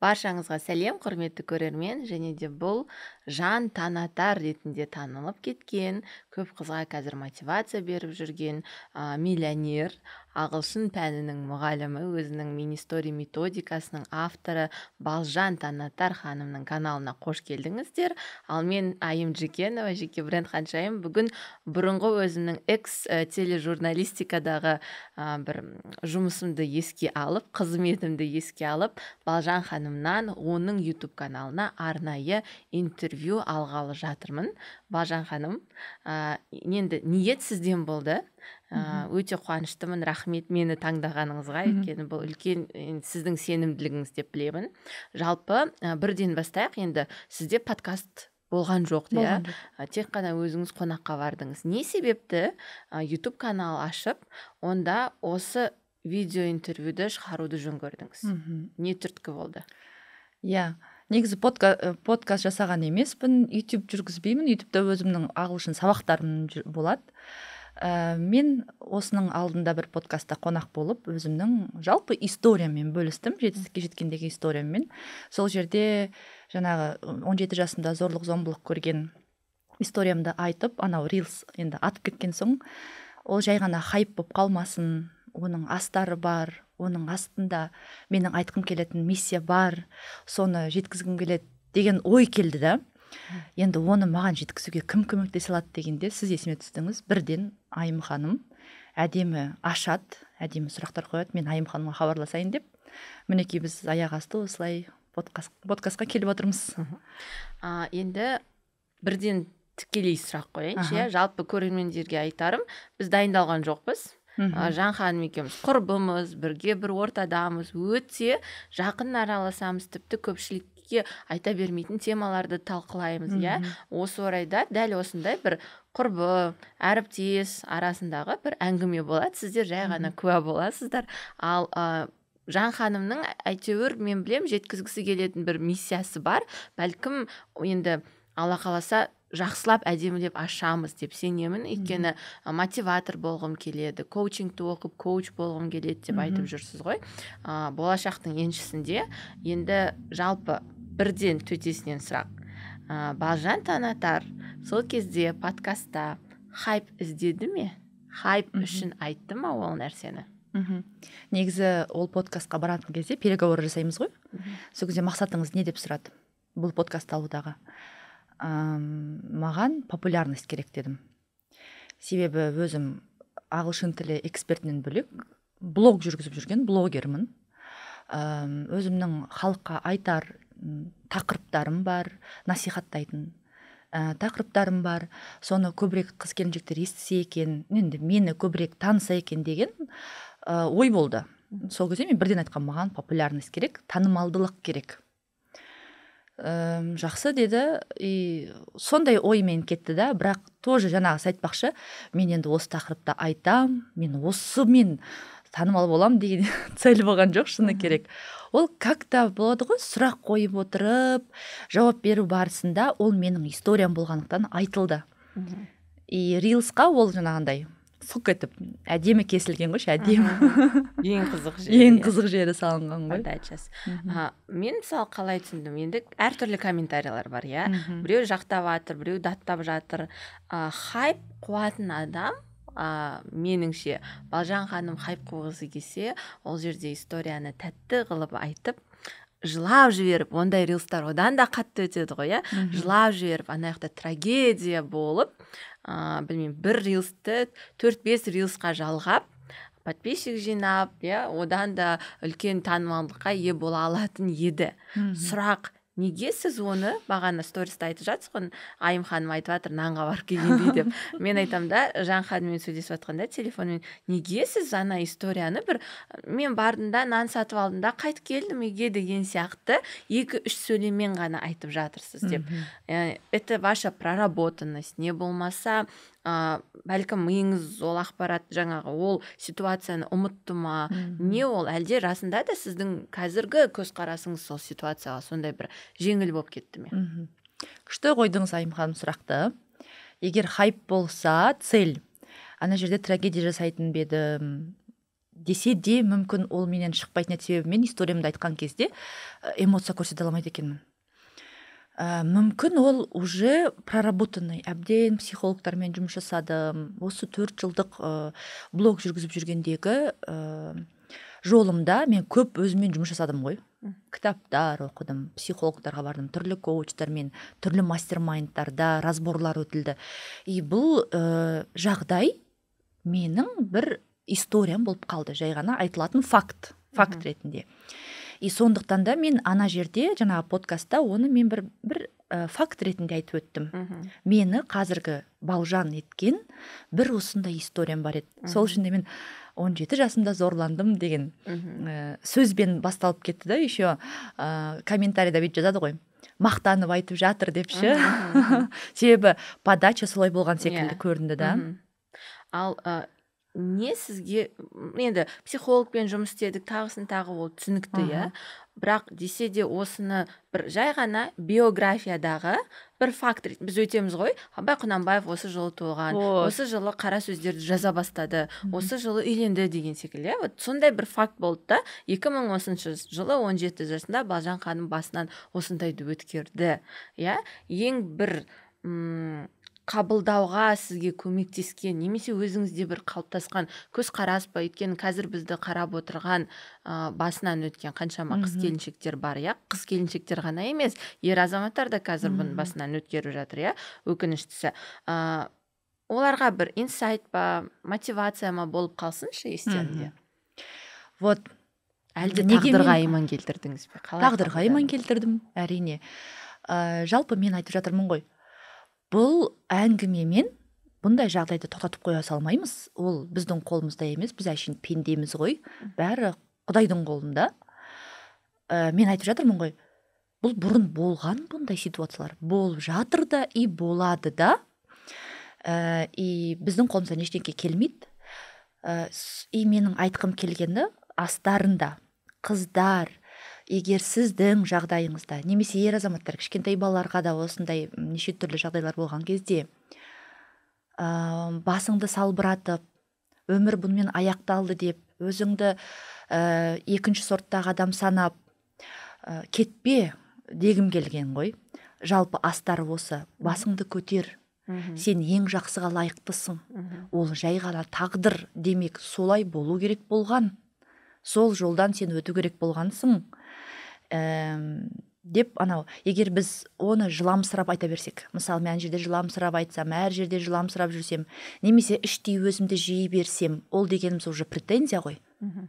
Баршаңызға сәлем, құрметті көрермен, және де бұл жан танатар ретінде танылып кеткен, көп қызға қазір мотивация беріп жүрген миллионер, ағылшын пәнінің мұғалімі, өзінің мини-стори методикасының авторы Балжан Танатар ханымның каналына қош келдіңіздер. Ал мен Айым Жекенова, жеке бренд ханшайым, бүгін бұрынғы өзімнің тележурналистикадағы бір жұмысымды еске алып, қызметімді еске алып, Балжан ханымнан оның YouTube каналына арнайы интервью алғалы жатырмын. Балжан ханым, енді ниет сізден болды. Өте қуаныштымын, рахмет мені таңдағаныңызға, өйткені бұл үлкен сіздің сенімділігіңіз деп білемін. Жалпы бірден бастайық, енді сізде подкаст болған жоқ, тек қана өзіңіз қонаққа бардыңыз. Не себепті YouTube канал ашып, онда осы видео интервьюді шығаруды жөн көрдіңіз? Не түрткі болды? Негізі подкаст жасаған емеспін, YouTube жүргізбеймін. YouTube'да өзімнің ағылшын сабақтарым болады. Мен осының алдында бір подкастта қонақ болып, өзімнің жалпы историяммен бөлістім, жетістікке жеткендегі историяммен. Сол жерде жаңағы 17 жасымда зорлық-зомбылық көрген историямды айтып, анау Reels енді атып кеткен соң, ол жай ғана хайп болып қалмасын, оның астары бар, оның астында менің айтқым келетін миссия бар, соны жеткізгім келеді деген ой келді да. Енді оны маған жеткізуге кім көмектесе алады дегенде сіз есіме түстіңіз. Бірден Айым ханым әдемі ашады, әдемі сұрақтар қояды. Мен Айым ханымға хабарласайын деп, мінекей біз аяқ асты осылай подкастқа келіп отырмыз. Енді бірден тікелей сұрақ қояйыншы. Жалпы көрермендерге айтарым, біз дайындалған жоқпыз. Жан ханым екеуміз құрбымыз, бірге бір ортадамыз, өте жақын араласамыз, тіпті көпшілікке айта бермейтін темаларды талқылаймыз. Осы орайда дәл осындай бір құрбы, әріптес арасындағы бір әңгіме болады. Сіздер жай ғана куә боласыздар. Ал Жан ханымның әйтеуір мен білем жеткізгісі келетін бір миссиясы бар. Бәлкім енді Алла қаласа жақсылап әдемілеп ашамыз деп сенемін. Өйткені мотиватор болғым келеді, коучингті оқып коуч болғым келеді деп айтып жүрсіз ғой. Болашақтың еншісінде енді жалпы бірден төтесінен сұрақ. Балжан Танатар сол кезде подкастта хайп іздеді ме? Хайп үшін айтты ма ол нәрсені? Негізі ол подкастқа баратын кезде переговор жасаймыз ғой. Сол кезде мақсатыңыз не деп сұрады бұл подкаст алудағы? Маған популярность керек дедім. Себебі өзім ағылшын тілі экспертінен бөлек блог жүргізіп жүрген блогермін. Өзімнің халыққа айтар тақырыптарым бар, насихаттайтын тақырыптарым бар. Соны көбірек қыз-келіншектер естісе екен, енді мені көбірек таныса екен деген ой болды. Сол кезде мен бірден айтқан, маған популярность керек, танымалдылық керек. Жақсы деді, сондай оймен кетті да, бірақ тоже жаңағы айтпақшы, мен енді осы тақырыпта айтам, мен танымал болам деген цель болған жоқ, шыны керек. Ол как-то болады ғой, сұрақ қойып отырып, жауап беру барысында ол менің историям болғандықтан айтылды. Рилсқа ол жаңағындай сұқ етіп, әдемі кесілген ғой, әдемі. Ең қызық жері салынған ғой. Мен мысалы қалай түсіндім, енді әртүрлі комментариялар бар, біреу жақтап жатыр, біреу даттап жатыр. Хайп қуатын адам, меніңше, Балжан ханым хайп қуғысы келсе, ол жерде историяны тәтті қылып айтып, жылап жіберіп, ондай рилстар одан да қатты өтеді ғой, жылап жіберіп, анаяқта трагедия болып, білмеймін, бір рилсті 4-5 рилсқа жалғап, подписчик жинап, одан да үлкен танымалдыққа ие бола алатын еді. Сұрақ, неге сіз оны бағана сториста айтып жатсыз ғой, Айым ханым айтып жатыр, нанға барып келгендей деп. Мен айтам да, Жан ханыммен сөйлесіп жатқанда телефонмен, неге сіз ана историяны мен бардым да нан сатып алдым да қайтып келдім үйге деген сияқты 2-3 сөйлеммен ғана айтып жатырсыз деп. Это ваша проработанность, не болмаса бәлкім миыңыз ол ақпарат жаңағы ол ситуацияны ұмытты ма, не ол, әлде расында да сіздің қазіргі көзқарасыңыз сол ситуацияға сондай бір жеңіл болып кетті ме? Күшті қойдыңыз Айым ханым сұрақты. Егер хайп болса, цель, ана жерде трагедия жасайтын бедім, десе де мүмкін ол менен шықпайтын себебі мен историямды айтқан кезде эмоция көрсете алмайды екенмін. Мүмкін ол уже проработанный, әбден психологтармен жұмыс жасадым. Осы 4 жылдық блог жүргізіп жүргендегі жолымда мен көп өзіммен жұмыс жасадым ғой. Кітаптар оқыдым, психологтарға бардым, түрлі коучтармен, түрлі мастермайндтарда разборлар өтілді. И бұл жағдай менің бір историям болып қалды, жай ғана айтылатын факт ретінде. И сондықтан да мен ана жерде жаңағы подкастта оны мен бір факт ретінде айтып өттім. Мені қазіргі балжан еткен бір осындай историям бар еді. Сол үшін де мен 17 жасымда зорландым деген сөзбен басталып кетті да, еще комментарийда бүйтіп жазады ғой. Мақтанып айтып жатыр депші. Себебі подача солай болған секілді көрінді да. Ал не сізге, енді психологпен жұмыс істедік, тағы ол түсінікті, иә. Бірақ десе де осыны бір жай ғана биографиядағы бір факт, біз өтеміз ғой. Абай Құнанбаев осы жылы туылған, осы жылы қара сөздерді жаза бастады, осы жылы үйленді деген секілді. Вот сондай бір факт болды да, 2010 жылы 17 жасында Балжан ханым басынан осындайды өткерді. Иә, ең бір қабылдауға сізге көмектескен, немесе өзіңізде бір қалыптасқан көзқарас па, өйткені қазір бізді қарап отырған басынан өткен қаншама қыз келіншектер бар, иә. Қыз келіншектер ғана емес, ер азаматтар да қазір бұның басынан өткеріп жатыр, иә. Өкініштісі. Оларға бір инсайт па, мотивация ма болып қалсыншы естерінде? Вот. Әлде тағдырға иман келтірдіңіз бе? Тағдырға иман келтірдім, әрине. Жалпы мен айтып жатырмын ғой. Бұл әңгімемен бұндай жағдайды тоқтатып қоя салмаймыз. Ол біздің қолымызда емес, біз әшейін пендеміз ғой. Бәрі Құдайдың қолында. Мен айтып жатырмын ғой. Бұл бұрын болған бұндай ситуациялар. Болып жатыр да, и болады да. И біздің қолымыздан ештеңе келмейді. И менің айтқым келгені астарында қыздар, егер сіздің жағдайыңызда, немесе ер азаматтар, кішкентай балаларға да осындай неше түрлі жағдайлар болған кезде басыңды салбыратып, өмір бұнымен аяқталды деп, өзіңді екінші сорттағы адам санап кетпе дегім келген ғой. Жалпы астар осы, басыңды көтер, сен ең жақсыға лайықтысың. Ол жай ғана тағдыр демек, солай болу керек болған. Сол жолдан сен өту керек болғансың. Деп анау, егер біз оны жыламсырап айта берсек, мысалы мен жерде жыламсырап айтсам, әр жерде жыламсырап жүрсем, немесе іштей өзімді жей берсем, ол дегеніміз уже претензия ғой.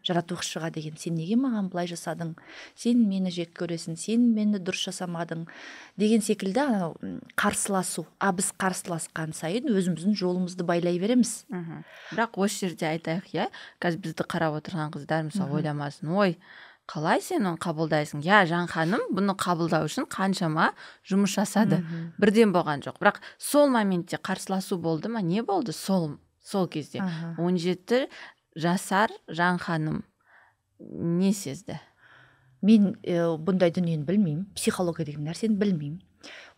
Жаратушыға деген, сен неге маған былай жасадың, сен мені жек көресің, сен мені дұрыс жасамадың деген секілді анау қарсыласу. Біз қарсыласқан сайын өзіміздің жолымызды байлай береміз. Бірақ осы жерде айтайық, иә, қазір бізді қарап отырған қыздар мысалы ойламасын, ой, қалай сен оны қабылдайсың? Я, Жан ханым бұны қабылдау үшін қаншама жұмыс жасады. Бірден болған жоқ. Бірақ сол моментте қарсыласу болды ма? Не болды сол кезде? 17 жасар Жан ханым не сезді? Мен бұндай дүниені білмеймін. Психология деген нәрсені білмеймін.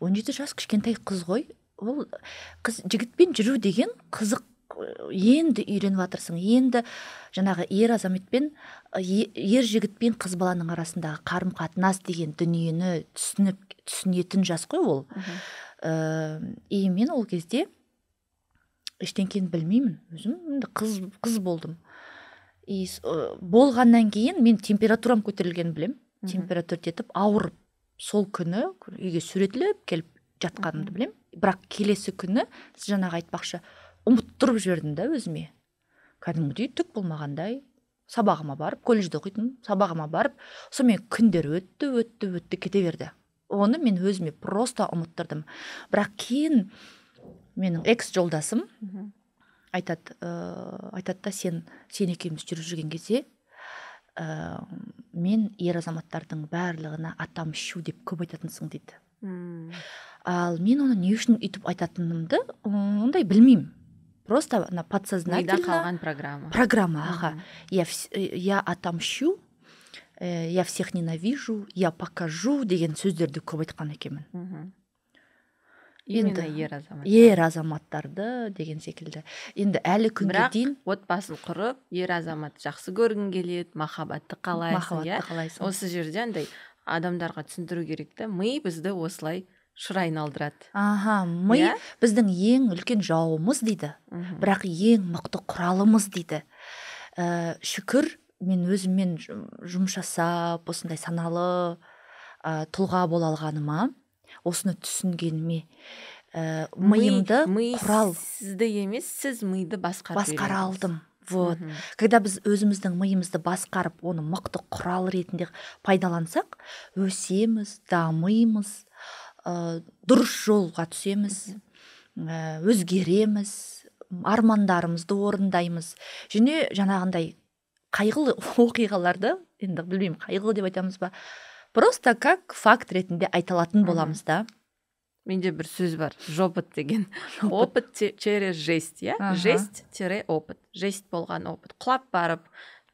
17 жас кішкентай қыз ғой. Ол қыз жігітпен жүру деген қызық. Енді үйреніп жатырсың, енді жаңағы ер азаматпен, ер жігітпен қыз баланың арасындағы қарым қатынас деген дүниені түсінетін жас қой ол. И мен ол кезде ештеңкені білмеймін, өзім қыз болдым. И болғаннан кейін мен температурам көтерілгенін білем, температура кетіп ауырып, сол күні үйге сүретіліп келіп жатқанымды білем. Бірақ келесі күні сіз жаңағы айтпақшы ұмыттырып жібердім да өзіме. Кәдімгідей түк болмағандай сабағыма барып, колледжде оқитын, сабағыма барып, сонымен күндер өтті кете берді. Оны мен өзіме просто ұмыттырдым. Бірақ кейін менің экс жолдасым айтады да, сен екеуміз жүріп жүрген кезде мен ер азаматтардың барлығына атамщу деп көп айтатынсың дейді. Ал мен оны не үшін үйтіп айтатынымды ондай білмеймін. Просто на подсознательно. Мида қалған программа. Программа, я отомщу, я всех ненавижу, я покажу деген сөздерді көп айтқан екенмін. именно ер ер азаматтарды деген секілді. Енді әлі күнге бірақ дейін отбасын құрып ер азамат жақсы көргің келеді, махаббатты қалайсың, осы жерде андай адамдарға түсіндіру керек та, ми бізді осылай шыр айналдырады. Ми біздің ең үлкен жауымыз дейді, бірақ ең мықты құралымыз дейді. Шүкір, мен өзіммен жұмыс жасап, осындай саналы тұлға бола алғаныма, осыны түсінгеніме, миымды құрал. Сізді емес, сіз миды басқара алдым. Вот. Когда біз өзіміздің миымызды басқарып, оны мықты құрал ретінде пайдалансақ, өсеміз, дамимыз, дұрыс жолға түсеміз, өзгереміз, армандарымызды орындаймыз. Және жаңағындай қайғылы оқиғаларды, енді білмеймін, қайғылы деп айтамыз ба, просто как факт ретінде айталатын боламыз да. Менде бір сөз бар, жопыт деген. Опыт через жесть, жесть-опыт. Жесть болған опыт. Құлап барып,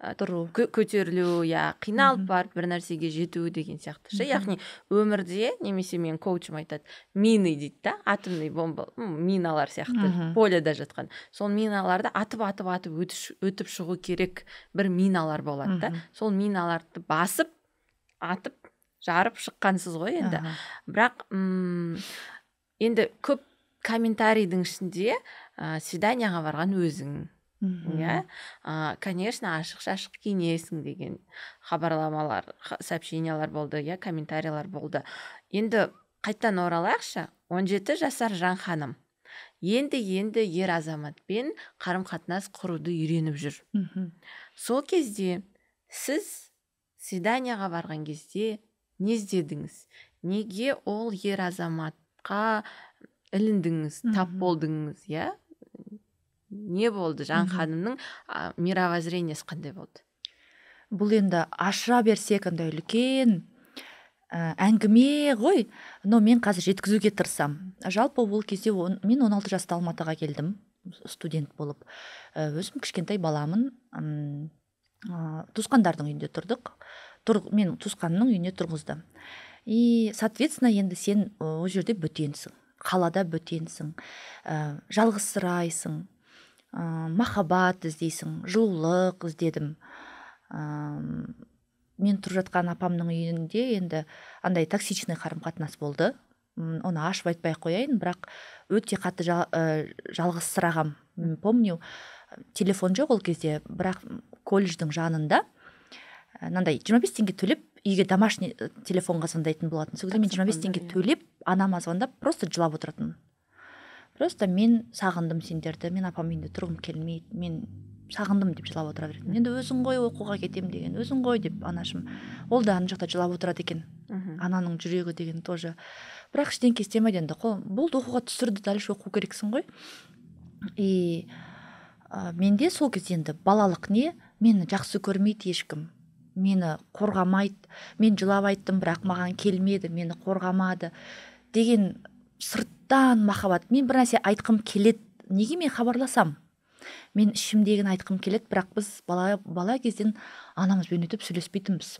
көтерілу, қиналып барып бір нәрсеге жету деген сияқты. Яғни өмірде, немесе мен коучым айтады, мины дейді да, атомный бомба, миналар сияқты, поледа жатқан. Сол миналарды атып өтіп шығу керек бір миналар болады да. Сол миналарды басып, атып, жарып шыққансыз ғой енді. Бірақ енді көп комментарийдің ішінде свиданияға барған өзің. Конечно, ашық-шашық киінесің деген хабарламалар, сообщениялар болды, комментариялар болды. Енді қайттан оралайықшы, 17 жасар Жан ханым. Енді ер азаматпен қарым-қатынас құруды үйреніп жүр. Сол кезде сіз свиданияға барған кезде не іздедіңіз? Неге ол ер азаматқа іліндіңіз, тап болдыңыз, Не болды? Жан ханымның мировоззрениесі қандай болды? Бұл енді аша берсек андай үлкен әңгіме ғой, но мен қазір жеткізуге тырысам. Жалпы бұл кезде мен 16 жаста Алматыға келдім, студент болып. Өзім кішкентай баламын, туысқандардың үйінде тұрдық. Мен туысқанның үйіне тұрғызды. И, соответственно, енді сен о жерде бөтенсің, қалада бөтенсің, жалғызсырайсың, махаббат іздейсің, жылулық іздедім. Мен тұрып жатқан апамның үйінде енді андай токсичный қарым-қатынас болды. Оны ашып айтпай қояйын, бірақ өте қатты жалғызсырағам. Помню, телефон жоқ ол кезде, бірақ колледждің жанында мынандай 25 теңге төлеп, үйге домашний телефонға звондайтын болатын. Сол кезде мен 25 теңге төлеп, анама звондап, просто жылап отыратын. Просто мен сағындым сендерді, мен апам үйінде тұрғым келмейді, мен сағындым деп жылап отыра беретін. Енді өзің ғой оқуға кетем деген, өзің ғой деп анашым. Ол да ана жақта жылап отырады екен. Ананың жүрегі деген тоже. Бірақ ештеңке істемейді енді. Бұл оқуға түсірді, дальше оқу керексің ғой. И менде сол кезде енді балалық не, мені жақсы көрмейді ешкім. Мені қорғамайды, мен жылап айттым, бірақ маған келмеді, мені қорғамады деген сырттан махаббат. Мен бір нәрсе айтқым келеді, неге мен хабарласам? Мен ішімдегін айтқым келеді, бірақ біз бала кезден анамызбен өтіп сөйлеспейтінбіз.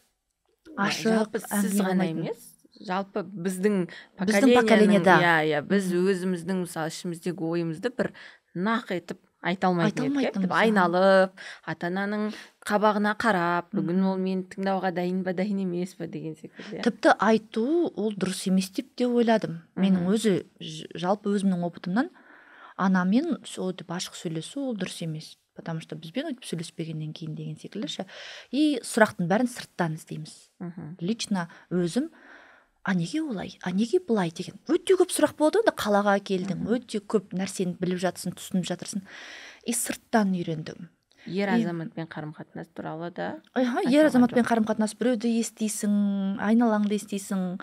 Ашық, сіз ғана емес, жалпы біздің поколенияның, біз өзіміздің мысалы ішіміздегі ойымызды бір нақ етіп айта алмайтын едік, айналып, ата-ананың қабағына қарап, бүгін ол мені тыңдауға дайын ба, дайын емес па деген секілді. Тіпті айту ол дұрыс емес деп те ойладым. Менің өзі жалпы өзімнің опытымнан анамен өйтіп ашық сөйлесу ол дұрыс емес, потому что бізбен өйтіп сөйлеспегеннен кейін деген секілді. И сұрақтың бәрін сырттан іздейміз. Лично өзім неге олай, неге бұлай деген өте көп сұрақ болды. Онда қалаға келдің, өте көп нәрсені біліп жатырсың, түсініп жатырсың. И сырттан үйрендім. Ер азаматпен қарым-қатынас туралы да. Ер азаматпен қарым-қатынас, біреуді естисің, айналаңды естисің.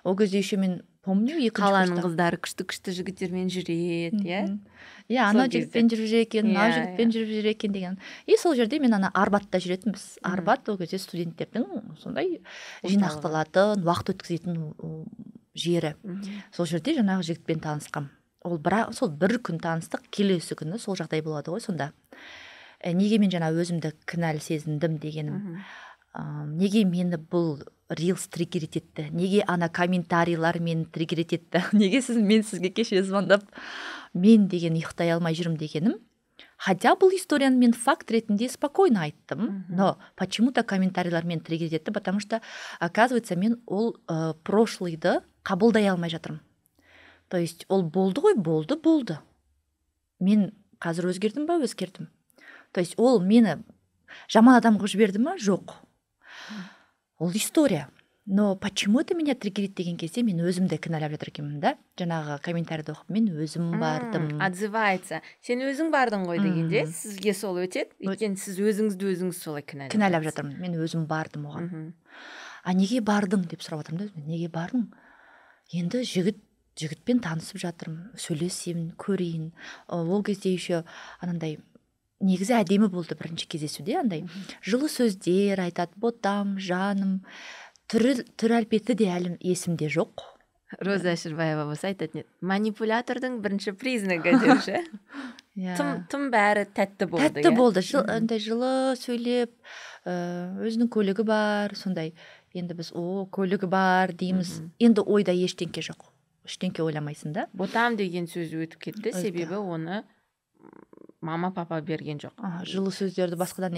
Ол кезде еще мен помню, қаланың қыздары күшті жігіттермен жүреді, ана жігітпен жүріп жүр екен, мына жігітпен жүріп жүр екен деген. И сол жерде мен Арбатта жүретінбіз. Арбат ол кезде студенттердің сондай жинақталатын, уақыт өткізетін жері. Сол жерде жаңағы жігітпен танысқам. Сол бір күн таныстық, келесі күні сол жағдай болады ғой сонда. Неге мен жаңа өзімді кінәлі сезіндім дегенім. Неге мені бұл рилс триггерит етті, неге ана комментарийлар мені триггерит етті, неге мен сізге кеше звондап мен деген ұйықтай алмай жүрмін дегенім. Хотя бұл историяны мен факт ретінде спокойно айттым, но почему-то комментарийлар мені триггерит етті, потому что, оказывается, мен ол прошлыйды қабылдай алмай жатырмын. То есть ол болды ғой, болды. Мен қазір өзгердім ба? Өзгердім. То есть ол мені жаман адам қылып жіберді ма? Жоқ. Ол история. Но почему это меня триггерит деген кезде мен өзімді кінәлап жатыр екенмін да. Жаңағы комментарийді оқып мен өзім бардым. Отзывается. Сен өзің бардың ғой дегенде сізге сол өтеді. Өйткені сіз өзіңізді өзіңіз солай кінәлап жатырмын. Мен өзім бардым оған. А неге бардың деп сұрап отырмын да. Неге бардың? Енді жігітпен танысып жатырмын, сөйлесемін, көрейін. Ол кезде еще анандай негізі әдемі болды бірінші кездесуде, андай жылы сөздер айтады, ботам, жаным, түр әлпеті де әлі есімде жоқ. Роза Әшірбаева болса айтатын еді, манипулятордың бірінші признагы деуші. Тым бәрі тәтті болды. Тәтті болды, андай жылы сөйлеп, өзінің көлігі бар, сондай. Енді біз көлігі бар дейміз, енді ойда ештеңке жоқ. Ештеңке ойламайсың да. Ботам деген сөз өтіп кетті, себебі оны мама папа берген жоқ. Жылы сөздерді басқадан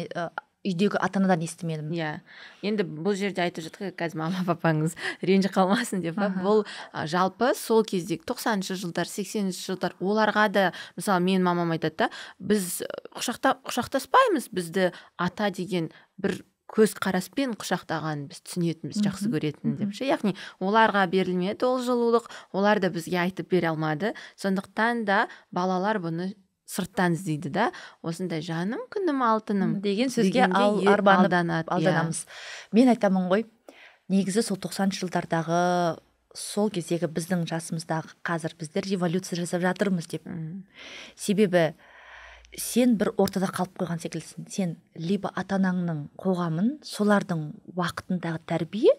үйдегі ата-анадан естімедім. Иә. Енді бұл жерде айтып жатқан қазір мама папаңыз ренжіп қалмасын деп, бұл жалпы сол кездегі 90-шы жылдар, 80-шы жылдар оларға да, мысалы мен мамам айтады да, біз құшақтаспаймыз, бізді ата деген бір көз қараспен құшақтаған біз түсінетінбіз, жақсы көретін деп ше. Яғни оларға берілмеді ол жылулық, олар да бізге айтып бере алмады. Сондықтан да балалар бұны сырттан іздейді да, осындай жаным, күнім, алтыным деген сөзге алданамыз. Мен айтамын ғой, негізі сол 90-шы жылдардағы сол кездегі біздің жасымыздағы қазір біздер революция жасап жатырмыз деп. Себебі сен бір ортада қалып қойған секілдісің. Сен либо ата-анаңның қоғамын, солардың уақытындағы тәрбие,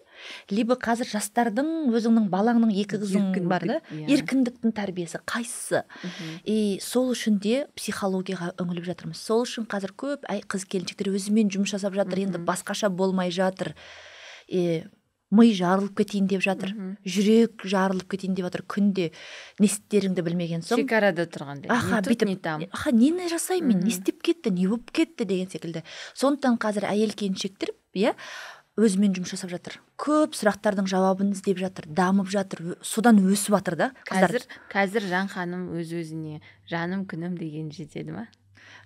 либо қазір жастардың, өзіңнің балаңның екі қызың бар да, еркіндіктің тәрбиесі қайсысы. И сол үшін де психологияға үңіліп жатырмыз. Сол үшін қазір көп қыз келіншектер өзімен жұмыс жасап жатыр, енді басқаша болмай жатыр. Мый жарылып кетейін деп жатыр, жүрек жарылып кетейін деп жатыр, күнде не істеріңді білмеген соң. Шекарада тұрғандай. Нені жасаймын, не істеп кетті, не болып кетті деген секілді. Сондықтан қазір әйел келіншектер өзімен жұмыс жасап жатыр. Көп сұрақтардың жауабын іздеп жатыр, дамып жатыр, содан өсіп жатыр да. Қазір Жан ханым өз-өзіне жаным күнім деген жетеді ма?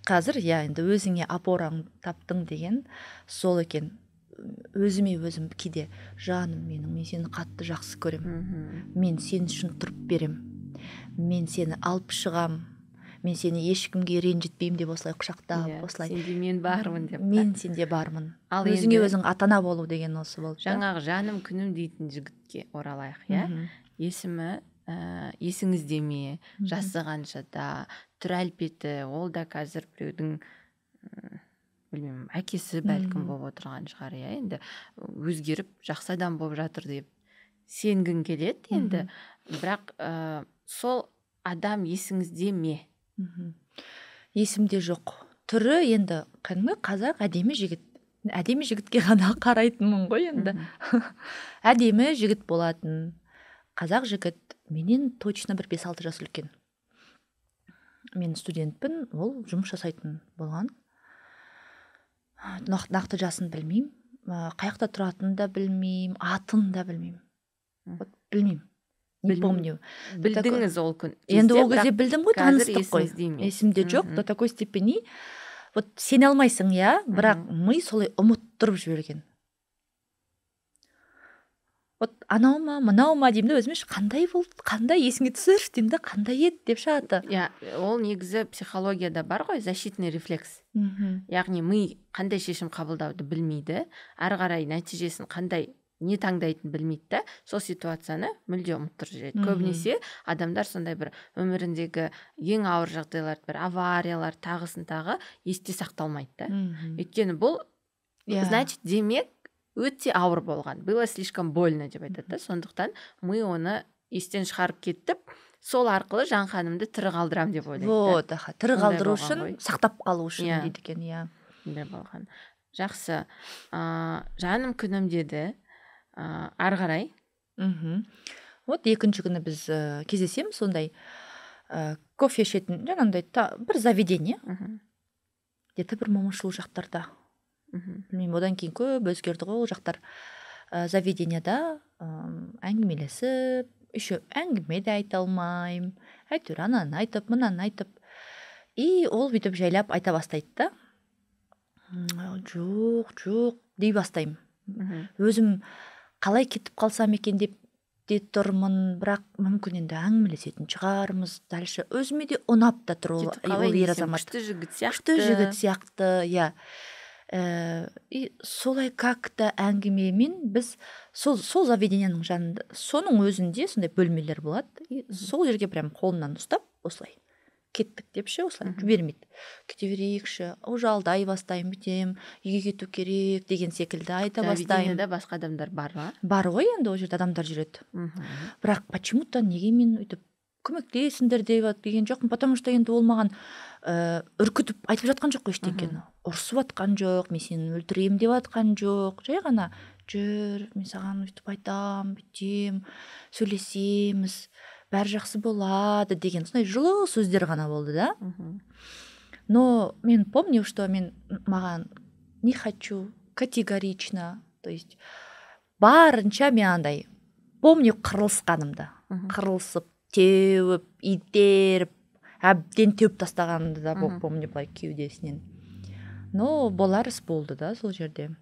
Қазір енді өзіңе опораң таптың деген сол екен. Өзіме өзім кейде жаным менің, мен сені қатты жақсы көремін, мен сен үшін тұрып берем, мен сені алып шығам, мен сені ешкімге ренжітпеймін деп осылай құшақтап, осылай сенде мен бармын деп. Мен сенде бармын. Өзіңе өзің ата-ана болу деген осы болды. Жаңағы жаным күнім дейтін жігітке оралайық, иә? Есімі есіңізде ме, жасығаншада, түр әлпеті, ол да қазір біреудің білмеймін, әкесі бәлкім болып отырған шығар, иә, енді өзгеріп жақсы адам болып жатыр деп сенгің келеді енді, бірақ сол адам есіңізде ме? Есімде жоқ. Түрі енді кәдімгі қазақ әдемі жігітке ғана қарайтынмын ғой енді. Әдемі жігіт болатын. Қазақ жігіт менен точно бір 5-6 жас үлкен. Мен студентпін, ол жұмыс жасайтын болған. Нақты жасын білмеймін, қаяқта тұратынын да білмеймін, атын да білмеймін. Білмеймін. Не помню. Білдіңіз ол күн. Енді ол кезде білдім ғой, таныстық қой. Есімде жоқ, до такой степени. Вот сене алмайсың, иә, бірақ ми солай ұмыттырып жіберген. Вот анау ма, мынау ма деймін де өзіме, қандай болды, қандай есіңе түсірші деймін де, қандай еді деп шығады. Иә, ол негізі психологияда бар ғой, защитный рефлекс. Яғни ми қандай шешім қабылдауды білмейді, ары қарай нәтижесін қандай не таңдайтын білмейді да, сол ситуацияны мүлде ұмыттырып жібереді. Көбінесе адамдар сондай бір өміріндегі ең ауыр жағдайлар, бір авариялар, тағысын тағы есте сақталмайды да. Өйткені бұл, значит, демек өте ауыр болған, было слишком больно деп айтады да. Сондықтан мы оны естен шығарып кеттіп, сол арқылы Жан ханымды тірі қалдырам деп ойлайды. Вот, тірі қалдыру үшін, сақтап қалу үшін дейді екен, иә. Болған. Жақсы. Жаным күнім деді. ары қарай. Вот екінші күні біз кездесеміз, сондай кофе ішетін жаңағындай бір заведение, где-то бір момышұлы жақтарда. Білмеймін, одан кейін көп өзгерді ғой ол жақтар. Заведенияда әңгімелесіп, еще әңгіме де айта алмаймын, әйтеуір ананы айтып, мынаны айтып, и ол бүйтіп жайлап айта бастайды да. Жоқ дей бастаймын. Өзім қалай кетіп қалсам екен деп де тұрмын, бірақ мүмкін енді әңгімелесетін шығармыз дальше. Өзіме де ұнап та тұр ол ер азамат. Күшті жігіт сияқты, иә. И солай как-то әңгімемен біз сол заведенияның жанында, соның өзінде сондай бөлмелер болады, и сол жерге прям қолымнан ұстап осылай кеттік депші, осылай жібермейді. Кете берейікші, уже алдай бастаймын, бүйтем, үйге кету керек деген секілді айта бастаймын. Заведенияда басқа адамдар бар ма? Бар ғой, енді ол жерде адамдар жүреді. Бірақ почему-то неге мен өйтіп көмектесіңдер деген жоқпын, потому что енді ол маған үркітіп айтып жатқан жоқ қой ештеңкені. Ұрсып атқан жоқ, мен сені өлтірем деп атқан жоқ. Жай ғана жүр, мен саған өйтіп айтам, бүйтем, сөйлесеміз, бәрі жақсы болады деген сондай жылы сөздер ғана болды да. Но мен помню, что маған не хочу, категорично, то есть барынша мен андай помню қырылысқанымды, қырылысып, теуіп, итеріп, әбден теуіп тастағанымды да помню былай кеудесінен. Но болар іс болды да сол жерде.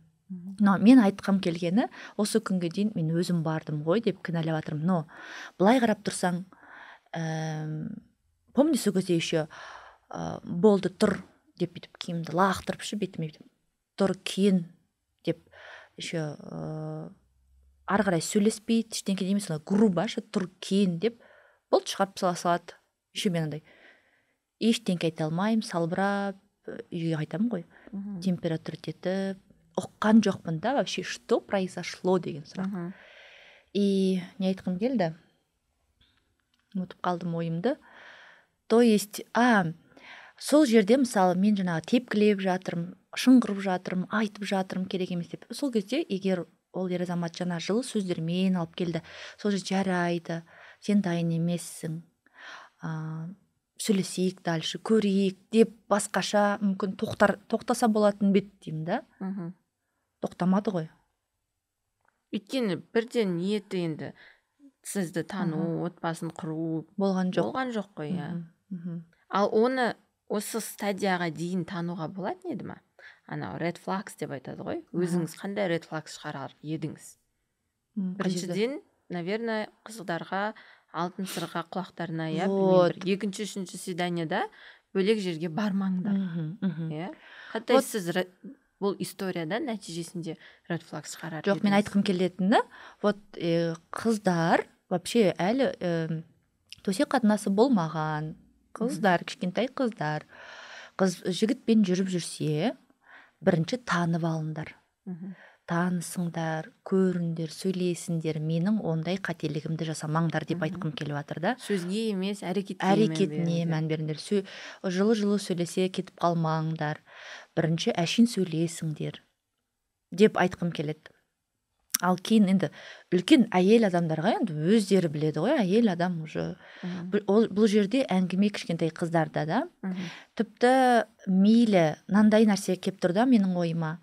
Но мен айтқым келгені, осы күнге дейін мен өзім бардым ғой деп кінәлап жатырмын. Но былай қарап тұрсаң, помню, сол кезде еще болды, тұр деп бүйтіп киімді лақтырып ше бетіме бүйтіп тұр киін деп еще ары қарай сөйлеспейді, ештеңке демей солай грубо ше тұр киін деп болды шығарып салады. Еще мен андай ештеңке айта алмаймын, салбырап үйге қайтамын ғой. Температура кетіп, ұққан жоқпын да, вообще что произошло деген сұрақ. И не айтқым келді? Ұмытып қалдым ойымды. То есть, сол жерде мысалы мен жаңағы тепкілеп жатырмын, шыңғырып жатырмын, айтып жатырмын, керек емес деп. Сол кезде егер ол ер азамат жаңа жылы сөздермен алып келді, сол жерде жарайды, сен дайын емессің, сөйлесейік дальше, көрейік деп басқаша мүмкін тоқтаса болатын бет деймін да. Тоқтамады ғой. Өйткені бірден ниеті енді сізді тану, отбасын құру болған жоқ қой. Ал оны осы стадияға дейін тануға болатын еді ма? Анау red flags деп айтады ғой. Өзіңіз қандай red flags шығарар едіңіз? Біріншіден, наверное, қыздарға алтын сырға құлақтарына екінші, үшінші свиданияда бөлек жерге бармаңдар. Қандай сіз бұл историяда нәтижесінде red flags шығарар едіңіз? Жоқ, мен айтқым келетіні, вот қыздар вообще әлі төсек қатынасы болмаған қыздар, кішкентай қыздар, жігітпен жүріп жүрсе, бірінші танып алыңдар. Танысыңдар, көріңдер, сөйлесіңдер, менің ондай қателігімді жасамаңдар деп айтқым келіп жатыр да. Сөзге емес, әрекетіне мән беріңдер. Жылы сөйлесе кетіп қалмаңдар. Бірінші әшін сөйлесіңдер деп айтқым келеді. Ал кейін енді үлкен әйел адамдарға енді өздері біледі ғой, әйел адам уже бұл жерде әңгіме кішкентай қыздарда да. Тіпті мейлі мынандай нәрсе келіп тұр да менің ойыма.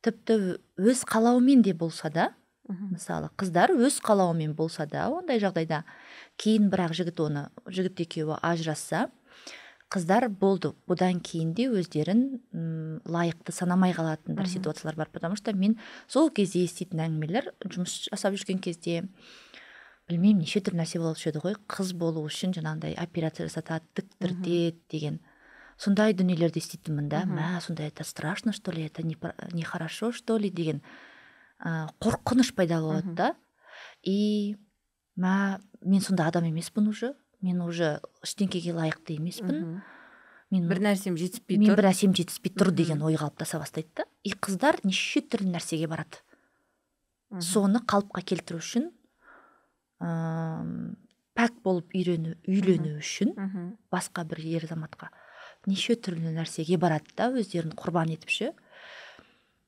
Тіпті өз қалауымен де болса да, мысалы қыздар өз қалауымен болса да, ондай жағдайда кейін бірақ жігіт екеуі ажырасса, қыздар болды, бұдан кейін де өздерін лайықты санамай қалатындар ситуациялар бар. Потому что мен сол кезде еститін әңгімелер, жұмыс жасап жүрген кезде, білмеймін, неше түрлі нәрсе болушы еді ғой, қыз болу үшін жаңағындай операция жасатады, тіктіртеді деген. Сондай дүниелерді еститінмін да, сондай это страшно, что ли, это нехорошо, что ли, деген қорқыныш пайда болады да. И мен сонда адам емеспін уже, мен уже ештеңкеге лайықты емеспін. Бір нәрсем жетіспей тұр деген ой қалыптаса бастайды да. И қыздар неше түрлі нәрсеге барады. Соны қалыпқа келтіру үшін, пәк болып үйлену үшін басқа бір ер азаматқа неше түрлі нәрсеге барады да, өздерін құрбан етіп ше.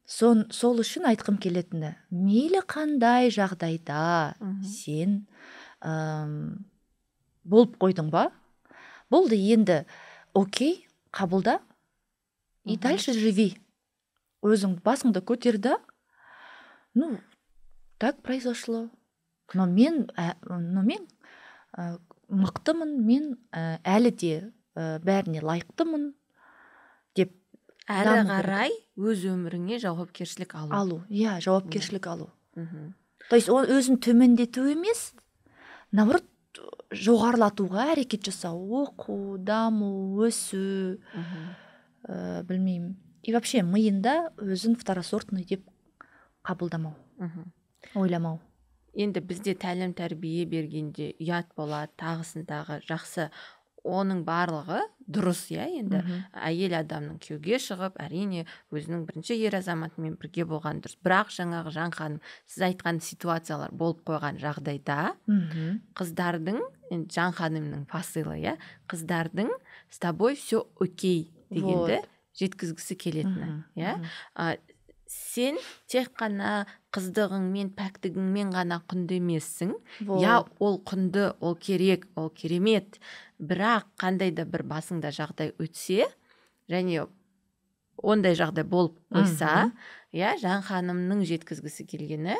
сол үшін айтқым келетіні, мейлі қандай жағдайда сен болып қойдың ба, болды, енді окей, қабылда и дальше живи. Өзің басыңды көтер да, ну, так произошло. Но мен мықтымын, мен әлі де бәріне лайықтымын деп әрі қарай өз өміріңе жауапкершілік алу. Иә, жауапкершілік алу. То есть ол өзін төмендету емес, наоборот, жоғарылатуға әрекет жасау, оқу, даму, өсу, білмеймін. И вообще миында өзін второсортный деп қабылдамау, ойламау. Енді бізде тәлім тәрбие бергенде ұят болады, тағысындағы жақсы, оның барлығы дұрыс, иә, енді әйел адамның күйеуге шығып, әрине өзінің бірінші ер азаматымен бірге болған дұрыс. Бірақ жаңағы Жан ханым, сіз айтқан ситуациялар болып қойған жағдайда, қыздардың, Жан ханымның посылы, иә, қыздардың с тобой все окей дегенді жеткізгісі келетіні, иә. Сен тек қана қыздығыңмен, пәктігіңмен ғана құнды емессің. Я, ол құнды, ол керек, ол керемет. Бірақ қандай да бір басыңда жағдай өтсе, және ондай жағдай болып қойса, я, Жан ханымның жеткізгісі келгені,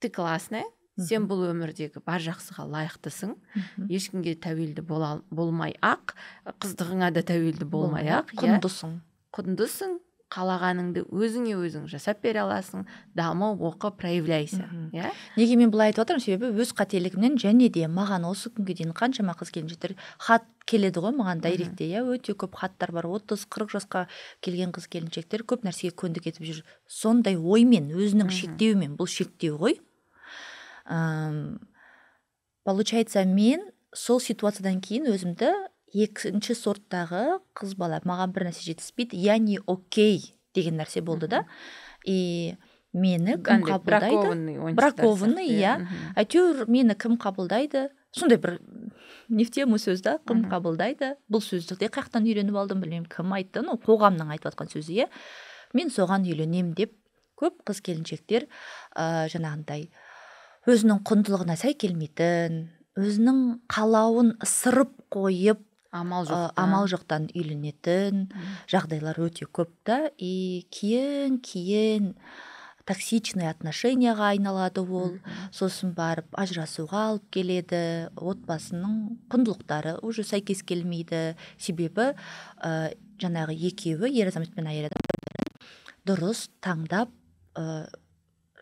ты классная, сен бұл өмірдегі бар жақсыға лайықтысың, ешкімге тәуелді болмай ақ, қыздығыңа да тәуелді болмай ақ, құндысың, қалағаныңды өзіңе өзің жасап бере аласың, дамы, оқы, проявляйсың. Неге мен бұлай айтып отырмын, себебі өз қателігімнен, және де маған осы күнге дейін қаншама қыз келіншектер хат келеді ғой маған дайректте, өте көп хаттар бар, 30-40 жасқа келген қыз келіншектер көп нәрсеге көндік етіп жүр. Сондай оймен, өзінің шектеуімен, бұл шектеу ғой. Получается, мен сол ситуациядан кейін өзімді екінші сорттағы қыз бала, маған бір нәрсе жетіспейді, яғни окей деген нәрсе болды да. И мені кім қабылдайды? Бракованный, иә. Әйтеуір мені кім қабылдайды? Сондай бір не в тему сөз да, кім қабылдайды? Бұл сөзді де қаяқтан үйреніп алдым, білмеймін, кім айтты, қоғамның айтып жатқан сөзі, иә. Мен соған үйленем деп көп қыз келіншектер жаңағындай өзінің құндылығына сай келмейтін, өзінің қалауын ысырып қойып, амал жоқтан үйленетін жағдайлар өте көп та. И кейін токсичный отношенияға айналады ол, сосын барып ажырасуға алып келеді, отбасының құндылықтары уже сәйкес келмейді, себебі жаңағы екеуі, ер азамат пен әйел адам дұрыс таңдап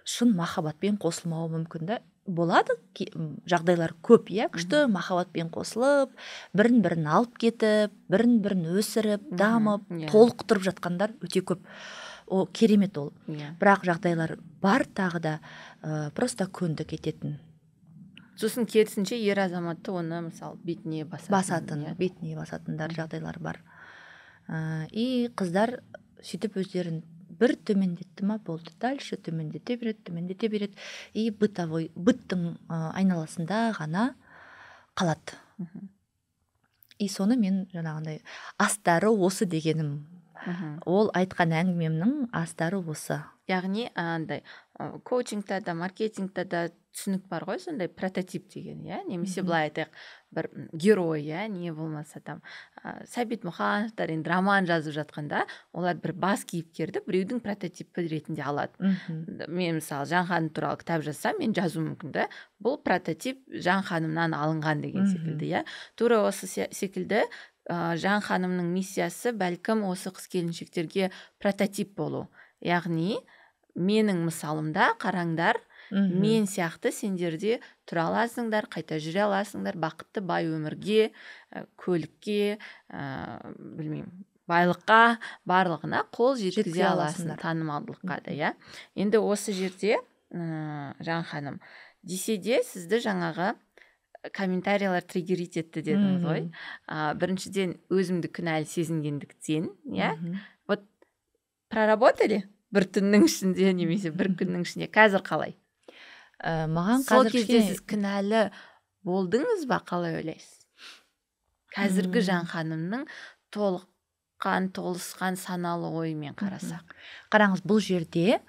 шын махаббатпен қосылмауы мүмкін да. Болады жағдайлар көп, иә, күшті махаббатпен қосылып, бірін-бірін алып кетіп, бірін-бірін өсіріп, дамып, толықтырып жатқандар өте көп. О, керемет ол. Бірақ жағдайлар бар тағы да просто көнді кететін. Сосын керісінше ер азаматты оны мысалы бетіне басатындар жағдайлар бар. И қыздар сөйтіп өздерін бір төмендетті ма, болды, дальше төмендете береді, и быттың айналасында ғана қалады. И соны мен жаңағындай астары осы дегенім. Ол айтқан әңгімемнің астары осы. Яғни андай коучингта да, маркетингта да түсінік бар ғой, сондай прототип деген, иә, немесе былай айтайық, бір герой, иә, не болмаса там Сәбит Мұқановтар енді роман жазып жатқанда, олар бір бас кейіпкерді біреудің прототипі ретінде алады. Мен мысалы Жан ханым туралы кітап жазсам, мен жазу мүмкін да, бұл прототип Жан ханымнан алынған деген секілді, иә. Тура осы секілді Жан ханымның миссиясы бәлкім осы қыз келіншектерге прототип болу. Яғни менің мысалымда қараңдар, мен сияқты сендерде тұра аласыңдар, қайта жүре аласыңдар, бақытты бай өмірге, көлікке, білмеймін, байлыққа, барлығына қол жеткізе аласыңдар, танымалдылыққа да, иә. Енді осы жерде Жан ханым, десе де сізді жаңағы комментариялар триггерить етті дедіңіз ғой. Біріншіден өзімді күнәлі сезінгендіктен, иә. Вот проработали бір түннің ішінде немесе бір күннің ішінде, қазір қалай? Маған сол кезде сіз кінәлі болдыңыз ба, қалай ойлайсыз? Қазіргі Жан ханымның толық толыққан толысқан саналы оймен қарасақ. Қараңыз, бұл жерде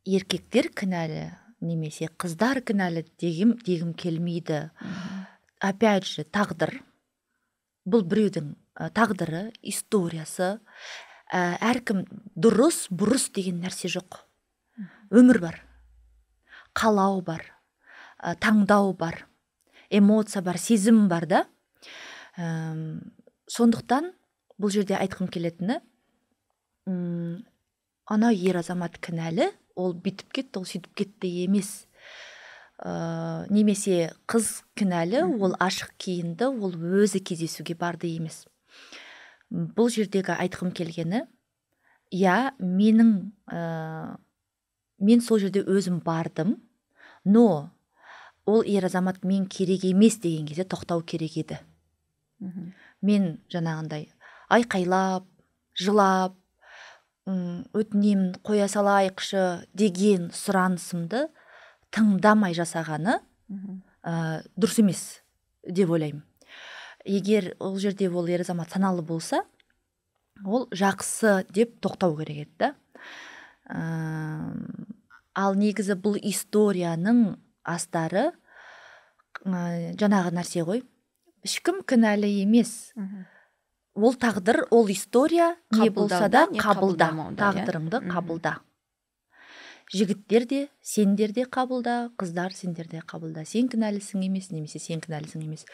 еркектер кінәлі немесе қыздар кінәлі дегім келмейді. Опять же, тағдыр. Бұл біреудің тағдыры, историясы. Әркім дұрыс, бұрыс деген нәрсе жоқ. Өмір бар, қалау бар, таңдау бар, эмоция бар, сезім бар да. Сондықтан бұл жерде айтқым келетіні, ана ер азамат кінәлі, ол бітіп кетті, ол сөйтіп кетті емес. Немесе қыз кінәлі, ол ашық киінді, ол өзі кездесуге барды емес. Бұл жердегі айтқым келгені, мен сол жерде өзім бардым, но ол ер азамат мен керек емес деген кезде тоқтау керек еді. Мен жаңағындай айқайлап, жылап, өтінемін қоя салайықшы деген сұранысымды тыңдамай жасағаны дұрыс емес деп ойлаймын. Егер ол жерде ол ер азамат саналы болса, ол жақсы деп тоқтау керек еді. Ал негізі бұл историяның астары жаңағы нәрсе ғой. Ешкім кінәлі емес. Ол тағдыр, ол история не болса да қабылда, тағдырыңды қабылда. Жігіттер де, сендер де қабылда, қыздар сендер де қабылда. Сен кінәлісің емес, немесе сен кінәлісің емес.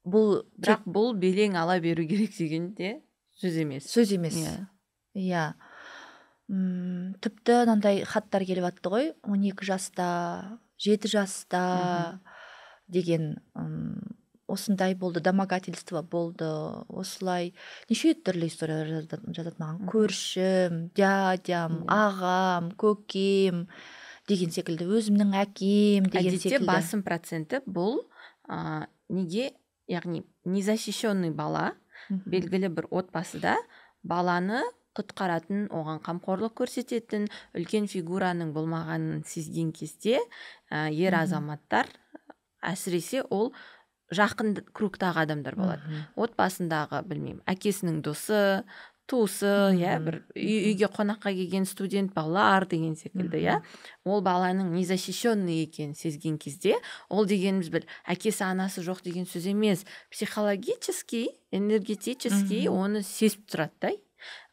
Бірақ бұл белең ала беру керек деген де сөз емес. Сөз емес. Иә. Тіпті нандай хаттар келіп атты ғой, 12 жаста, 7 жаста деген осындай болды, домогательство болды, осылай неше түрлі история жазады маған. Көршім, дядям, ағам, көкем деген секілді, өзімнің әкем деген секілді. Әдетте басым проценті бұл неге, яғни незащищенный бала белгілі бір отбасыда баланы құтқаратын, оған қамқорлық көрсететін үлкен фигураның болмағанын сезген кезде ер азаматтар, әсіресе ол жақын кругтағы адамдар болады. Отбасындағы, білмеймін, әкесінің досы, туысы, бір үйге қонаққа келген студент балалар деген секілді, ол баланың незащищенный екенін сезген кезде, ол дегеніміз бір әкесі анасы жоқ деген сөз емес, психологически, энергетически оны сезіп тұрады.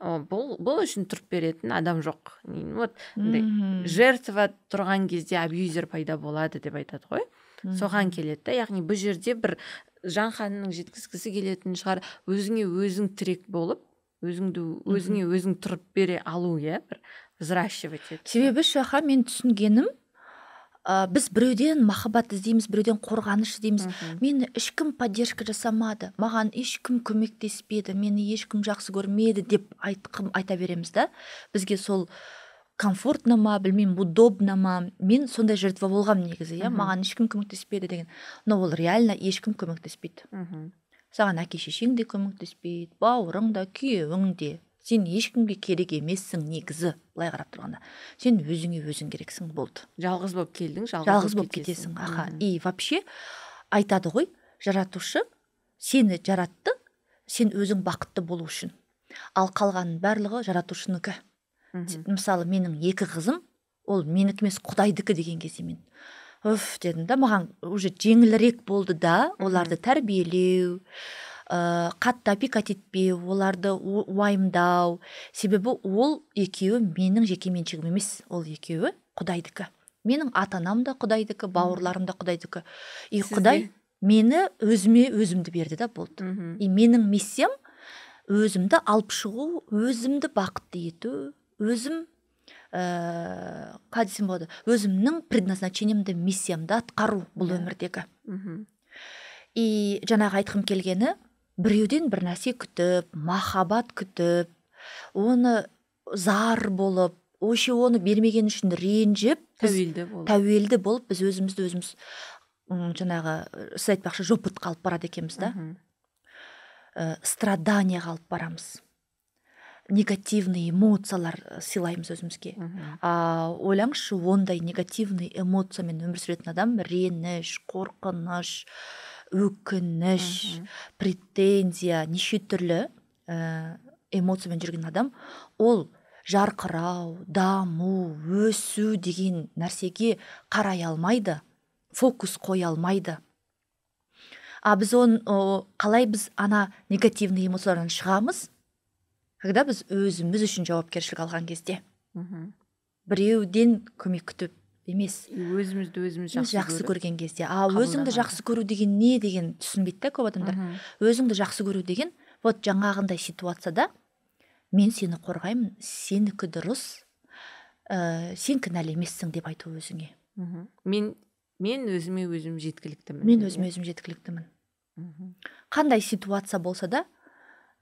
Бұл үшін тұрып беретін адам жоқ. Жертва тұрған кезде абьюзер пайда болады деп айтады ғой. Соған келеді. Яғни бұл жерде бір Жанханның жеткізгісі келетін шығар, өзіңе өзің тірек болып, өзіңе өзің тұрып бере алу, бір взращивать етеді. Себебі Шаха, мен түсінгенім, біз біреуден махаббат іздейміз, біреуден қорғаныш іздейміз. Мені ешкім поддержка жасамады, маған ешкім көмектеспеді, мені ешкім жақсы көрмеді деп айта береміз да. Бізге сол комфортно ма, білмеймін, удобно ма, мен сондай жертва болғам негізі, маған ешкім көмектеспеді деген. Но ол реально ешкім көмектеспейді. Саған әке шешең де көмектеспейді, бауырың да, күйеуің де. Сен ешкімге керек емессің негізі, былай қарап тұрғанда. Сен өзіңе өзің керексің, болды. Жалғыз болып келдің, жалғыз болып кетесің. И вообще айтады ғой, жаратушы сені жаратты, сен өзің бақытты болу үшін. Ал қалғанның барлығы жаратушынікі. Мысалы, менің 2 қызым, ол менікі емес Құдайдікі деген кезде мен дедім да, маған уже жеңілірек болды да, оларды тәрбиелеу, қатты опекать етпеу, оларды уайымдау. Себебі ол екеуі менің жекеменшігім емес, ол екеуі Құдайдікі. Менің ата-анам да Құдайдікі, бауырларым да Құдайдікі. И Құдай мені өзімді берді да, болды. И менің миссиям өзімді алып шығу, өзімді бақытты ету, өзім қадесім болады, өзімнің предназначениемді, миссиямды атқару бұл өмірдегі. И жаңағы айтқым келгені, біреуден бір нәрсе күтіп, махаббат күтіп, оны зар болып, оны бермеген үшін ренжіп, тәуелді болып, біз өзімізді жаңағы сіз айтпақшы жопыт қалып барады екенбіз да. Страдания қалып барамыз. Негативный эмоциялар сыйлаймыз өзімізге. Ойлаңызшы, ондай негативный эмоциямен өмір сүретін адам реніш, қорқыныш, өкініш, претензия, неше түрлі эмоциямен жүрген адам, ол жарқырау, даму, өсу деген нәрсеге қарай алмайды, фокус қоя алмайды. Біз қалай біз ана негативный эмоциялардан шығамыз? Когда біз өзіміз үшін жауапкершілік алған кезде. Біреуден көмек күтіп емес. Өзімізді өзіміз жақсы көрген кезде. Өзіңді жақсы көру деген не деген түсінбейді да көп адамдар. Өзіңді жақсы көру деген, вот жаңағындай ситуацияда мен сені қорғаймын, сенікі дұрыс, сен кінәлі емессің деп айту өзіңе. Мен өзіме өзім жеткіліктімін. Мен өзіме өзім жеткіліктімін. Қандай ситуация болса да,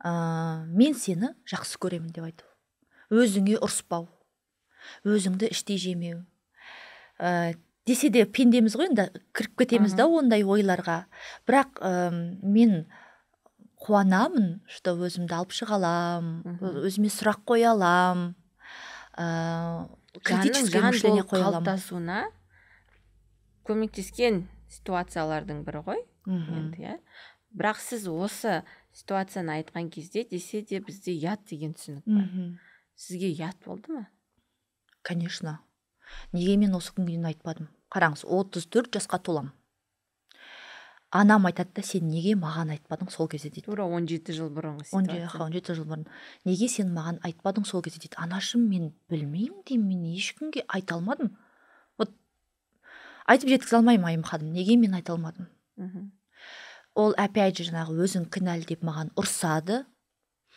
мен сені жақсы көремін деп айту. Өзіңе ұрыспау, өзіңді іштей жемеу. Десе де пендеміз ғой, енді кіріп кетеміз да ондай ойларға. Бірақ мен қуанамын, что өзімді алып шыға алам, өзіме сұрақ қоя алам, критическое мышление қоя алам. Қалыптасуына көмектескен ситуациялардың бірі ғой. Бірақ сіз осы ситуацияны айтқан кезде десе де бізде ұят деген түсінік бар. Сізге ұят болды ма? Конечно. Неге мен осы күнге дейін айтпадым? Қараңыз, 34 жасқа толам. Анам айтады да, сен неге маған айтпадың сол кезде дейді. Тура 17 жыл бұрынғы ситуация. 17 жыл бұрын. Неге сен маған айтпадың сол кезде дейді. Анашым, мен білмеймін деймін, мен ешкімге айта алмадым. Вот айтып жеткізе алмаймын, Айым ханым, неге мен айта алмадым? Ол опять же жаңағы өзің кінәлі деп маған ұрсады.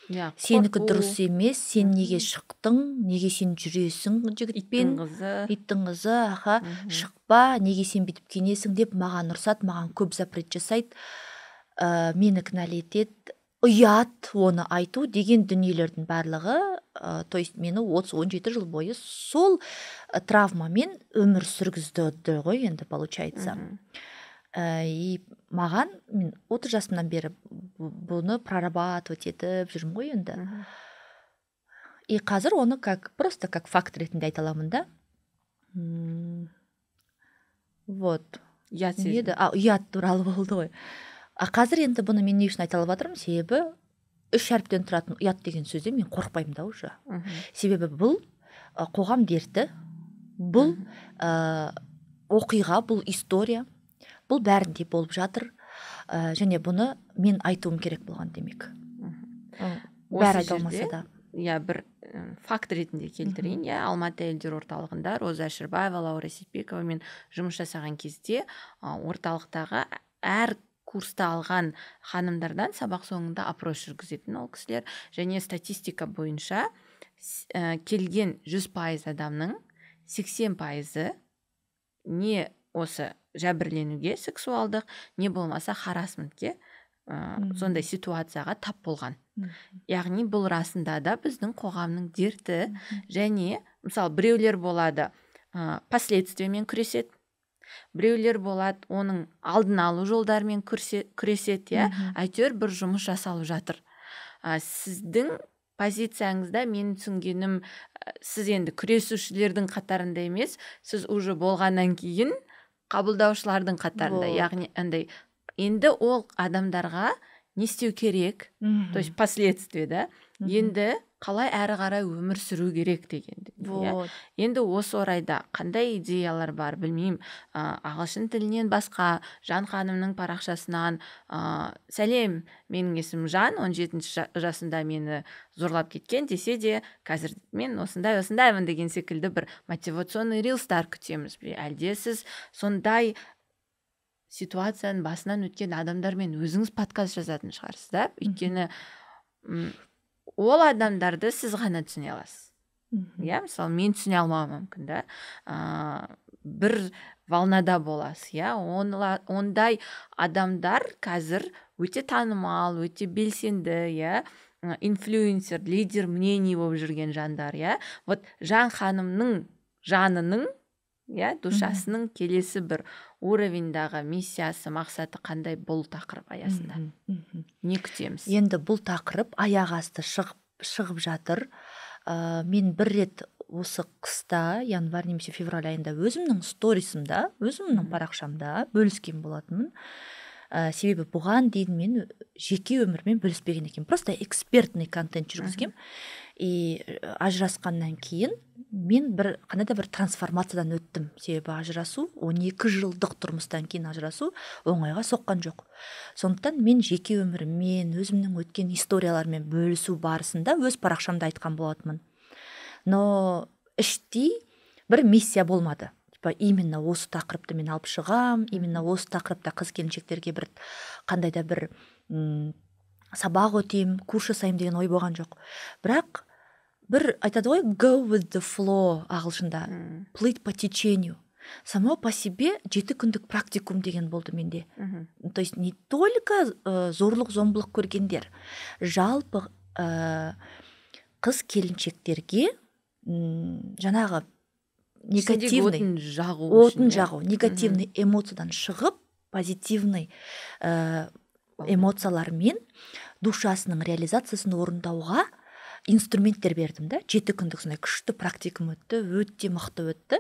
Сенікі дұрыс емес, сен неге шықтың, неге сен жүресің жігітпен, иттің қызы, шықпа, неге сен бүйтіп кенесің деп маған ұрсады, маған көп запрет жасайды, мені кінәлі етеді, ұят оны айту деген дүниелердің барлығы, то есть мені 30-17 жыл бойы сол травмамен өмір сүргізді ғой енді получается. И маған, мен 30 жасымнан бері бұны прорабатывать етіп жүрмін ғой енді. И қазір оны просто как факт ретінде айта аламын да. Вот. Ұят туралы болды ғой. Қазір енді бұны мен не үшін айта алып жатырмын? Себебі 3 әріптен тұратын ұят деген сөзден мен қорықпаймын да уже. Себебі бұл қоғам дерті, бұл оқиға, бұл история. Бұл бәрінде болып жатыр, және бұны мен айтуым керек болған демек. Бәрі айта алмаса да. Бір факт ретінде келтірейін. Алматы әйелдер орталығында Роза Әшірбаева, Лаура Сейітбековамен жұмыс жасаған кезде орталықтағы әр курста алған ханымдардан сабақ соңында опрос жүргізетін ол кісілер. Және статистика бойынша келген 100% адамның 80% не осы жәбірленуге, сексуалдық, не болмаса харасментке, сондай ситуацияға тап болған. Яғни бұл расында да біздің қоғамның дерті, және мысалы біреулер болады последствиямен күреседі, біреулер болады оның алдын алу жолдарымен күреседі, әйтеуір бір жұмыс жасалып жатыр. Сіздің позицияңызда мен түсінгенім, сіз енді күресушілердің қатарында емес, сіз уже болғаннан кейін қабылдаушылардың қатарында, яғни енді ол адамдарға не істеу керек, то есть последствия да, енді қалай әрі қарай өмір сүру керек дегенді. Енді осы орайда қандай идеялар бар, білмеймін, ағылшын тілінен басқа, Жан ханымның парақшасынан, сәлем, менің есімім Жан, 17 жасында мені зорлап кеткен десе де, қазір мен осындаймын деген секілді бір мотивационный рилстар күтеміз. Әлде сіз сондай ситуацияның басынан өткен адамдармен өзіңіз подкаст жазатын шығарсыз да? Өйткені ол адамдарды сіз ғана түсіне аласыз. Мысалы, мен түсіне алмауым мүмкін да. Бір волнада боласыз. Ондай адамдар қазір өте танымал, өте белсенді, инфлюенсер, лидер мнений болып жүрген жандар. Вот Жан ханымның жанының, душасының келесі бір уровеньдағы миссиясы, мақсаты қандай бұл тақырып аясында? Не күтеміз? Енді бұл тақырып аяқ асты шығып жатыр. Мен бір рет осы қыста, январь немесе февраль айында өзімнің сторисымда, өзімнің парақшамда бөліскен болатынмын. себебі бұған дейін мен жеке өмірмен бөліспеген екенмін, просто экспертный контент жүргізгем. И ажырасқаннан кейін мен қандай да бір трансформациядан өттім. Себебі ажырасу, 12 жылдық тұрмыстан кейін ажырасу оңайға соққан жоқ. Сондықтан мен жеке өміріммен, өзімнің өткен историялармен бөлісу барысында өз парақшамда айтқан болатынмын. Но іштей бір миссия болмады. Именно осы тақырыпты мен алып шығам, именно осы тақырыпта қыз-келіншектерге бір қандай да бір сабақ өтем, курс жасайым деген ой болған жоқ. Бірақ бір айтады ғой, go with the flow ағылшында, плыть по течению. Само по себе 7 күндік практикум деген болды менде. То есть не только зорлық-зомбылық көргендер, жалпы қыз-келіншектерге жаңағы негативный отын жағу, негативный эмоциядан шығып, позитивный эмоциялармен душасының реализациясын орындауға инструменттер бердім да. 7 күндік сондай күшті практикум өтті, өте мықты өтті.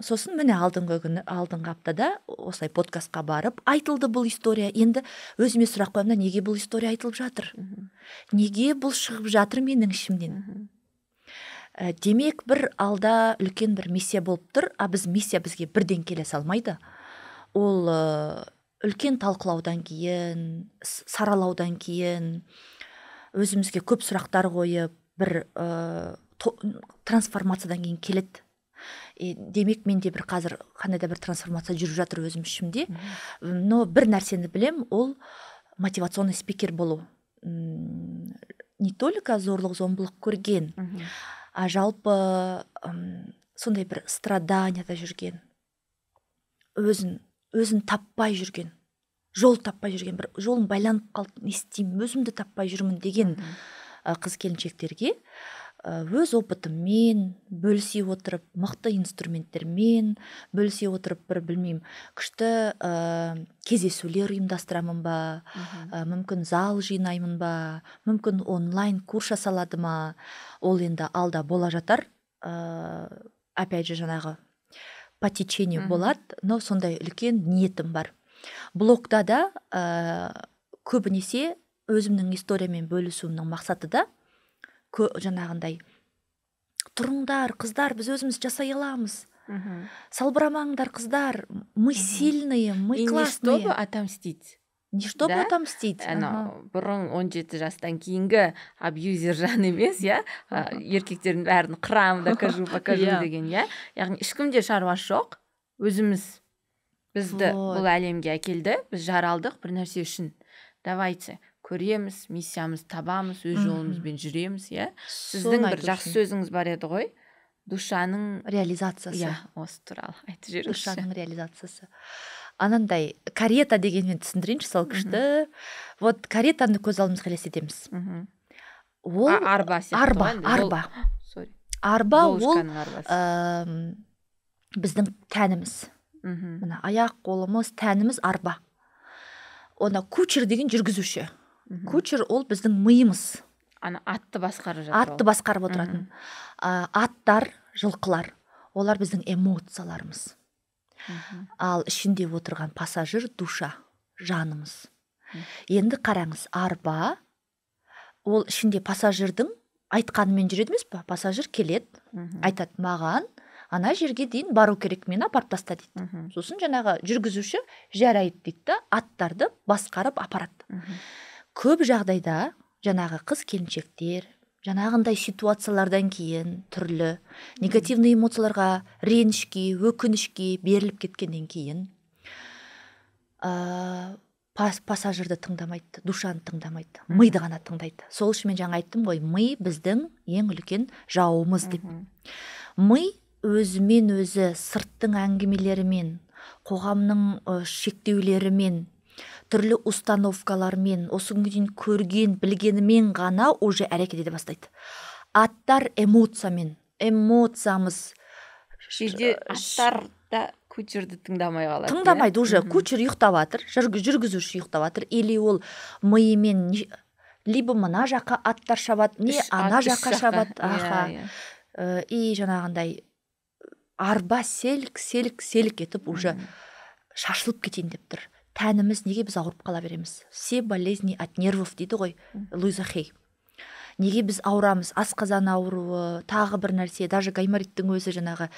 Сосын міне алдыңғы аптада осылай подкастқа барып айтылды бұл история. Енді өзіме сұрақ қоямын, неге бұл история айтылып жатыр? Неге бұл шығып жатыр менің ішімнен? Демек бір алда үлкен бір миссия болып тұр, миссия бізге бірден келе салмайды. Ол үлкен талқылаудан кейін, саралаудан кейін, өзімізге көп сұрақтар қойып, бір трансформациядан кейін келеді. Демек менде бір қазір қандай да бір трансформация жүріп жатыр өзім ішімде. Но бір нәрсені білем, ол мотивационный спикер болу. Не только зорлық-зомбылық көрген, а жалпы сондай бір страданияда жүрген, өзін таппай жүрген, жол таппай жүрген, бір жолым байланып қалды, не істеймін, өзімді таппай жүрмін деген қыз-келіншектерге өз опытыммен бөлісе отырып, мықты инструменттермен бөлісе отырып, бір білмеймін, күшті кездесулер ұйымдастырамын ба, мүмкін зал жинаймын ба, мүмкін онлайн курс жасалады ма, ол енді алда бола жатар. Опять же жаңағы по течению болады, но сондай үлкен ниетім бар. Блогта да көбінесе өзімнің историямен бөлісуімнің мақсаты да жаңағындай, тұрыңдар қыздар, біз өзіміз жасай аламыз, салбырамаңдар қыздар, мы сильные, мы классные. И не чтобы отомстить. Не чтобы отомстить. Бұрын 17 жастан кейінгі абьюзер жан емес, еркектердің бәрін қырам, покажу деген, яғни ешкімде шаруасы жоқ, өзіміз бізді бұл әлемге әкелді, біз жаралдық бір нәрсе үшін. Давайте көреміз, миссиямыз табамыз, өз жолымызбен жүреміз, Сіздің бір жақсы сөзіңіз бар еді ғой, душаның реализациясы. Осы туралы айтып жүріңізші. Душаның реализациясы. Анандай карета дегенмен түсіндірейінші, сол күшті. Вот каретаны көз алдымызға елестетеміз. Ол арба сияқты. Арба ол біздің тәніміз. Мына аяқ қолымыз, тәніміз арба. Ona кучер деген жүргізуші. Кучер ол біздің миымыз. Атты басқарып жатыр. Атты басқарып отыратын. Аттар, жылқылар, олар біздің эмоцияларымыз. Ал ішінде отырған пассажир душа, жанымыз. Енді қараңыз, арба, ол ішінде пассажирдің айтқанымен жүреді емес па? Пассажир келеді, айтады, маған ана жерге дейін бару керек, мені апарып таста дейді. Сосын жаңағы жүргізуші жарайды дейді да, аттарды басқарып апарады. Көп жағдайда жаңағы қыз-келіншектер жаңағындай ситуациялардан кейін түрлі негативный эмоцияларға, ренішке, өкінішке беріліп кеткеннен кейін пассажирді тыңдамайды, душаны тыңдамайды, миды ғана тыңдайды. Сол үшін мен жаңа айттым ғой, ми біздің ең үлкен жауымыз деп. Ми өзімен өзі сырттың әңгімелерімен, қоғамның шектеулерімен, түрлі установкалармен, осы күнге дейін көрген, білгенімен ғана уже әрекет ете бастайды. Аттар эмоциямен, эмоциямыз. Аттар да кучерді тыңдамай қалады. Тыңдамайды уже, кучер ұйықтап жатыр, жүргізуші ұйықтап жатыр, или ол миымен либо мына жаққа аттар шабады, не ана жаққа шабады. И жаңағындай арба селк етіп уже шашылып кетейін деп тұр. Тәніміз неге біз ауырып қала береміз? Все болезни от нервов дейді ғой Луиза Хей. Неге біз ауырамыз? Асқазан ауруы, тағы бір нәрсе, даже гаймориттің өзі жаңағы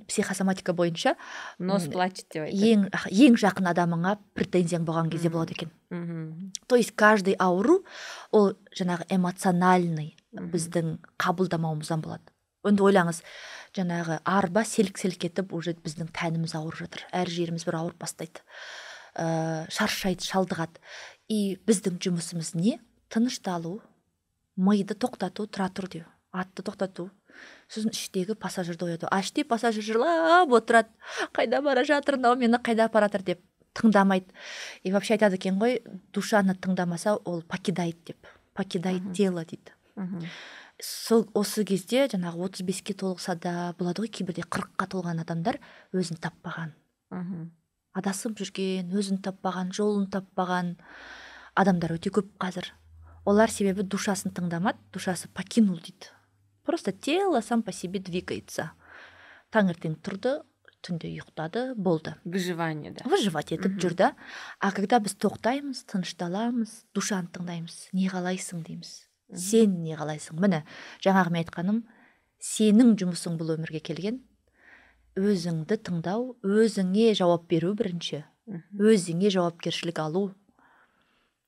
психосоматика бойынша нос плачет деп айтады. Ең жақын адамыңа претензияң болған кезде болады екен. То есть каждый ауру ол жаңағы эмоциональный біздің қабылдамауымыздан болады. Енді ойлаңыз, жаңағы арба селк-селк етіп уже біздің тәніміз ауырып жатыр. Әр жеріміз бір ауырып бастайды. Шаршайды, шалдығады. И біздің жұмысымыз не? Тынышталу, миды тоқтату, тұра тұр деу, атты тоқтату. Сосын іштегі пассажирді ояту. Іште пассажир жылап отырады. Қайда бара жатыр, мынау мені қайда апаратыр деп тыңдамайды. И вообще айтады екен ғой, душаны тыңдамаса, ол покидает деп. Покидает тело дейді. Сол осы кезде жаңағы 35-ке толықса да болады ғой, кейбірде 40-қа толған адамдар өзін таппаған. Адасып жүрген, өзін таппаған, жолын таппаған адамдар өте көп қазір. Олар себебі душасын тыңдамады, душасы покинул дейді. Просто тело сам по себе двигается. Таңертең тұрды, түнде ұйықтады, болды. Выживание, да. Выживать етіп жүрді. А когда біз тоқтаймыз, тынышталамыз, душаны тыңдаймыз, не қалайсың дейміз. Сен не қалайсың? Міне, жаңағы мен айтқаным, сенің жұмысың бұл өмірге келген. Өзіңді тыңдау, өзіңе жауап беру бірінші. Өзіңе жауапкершілік алу,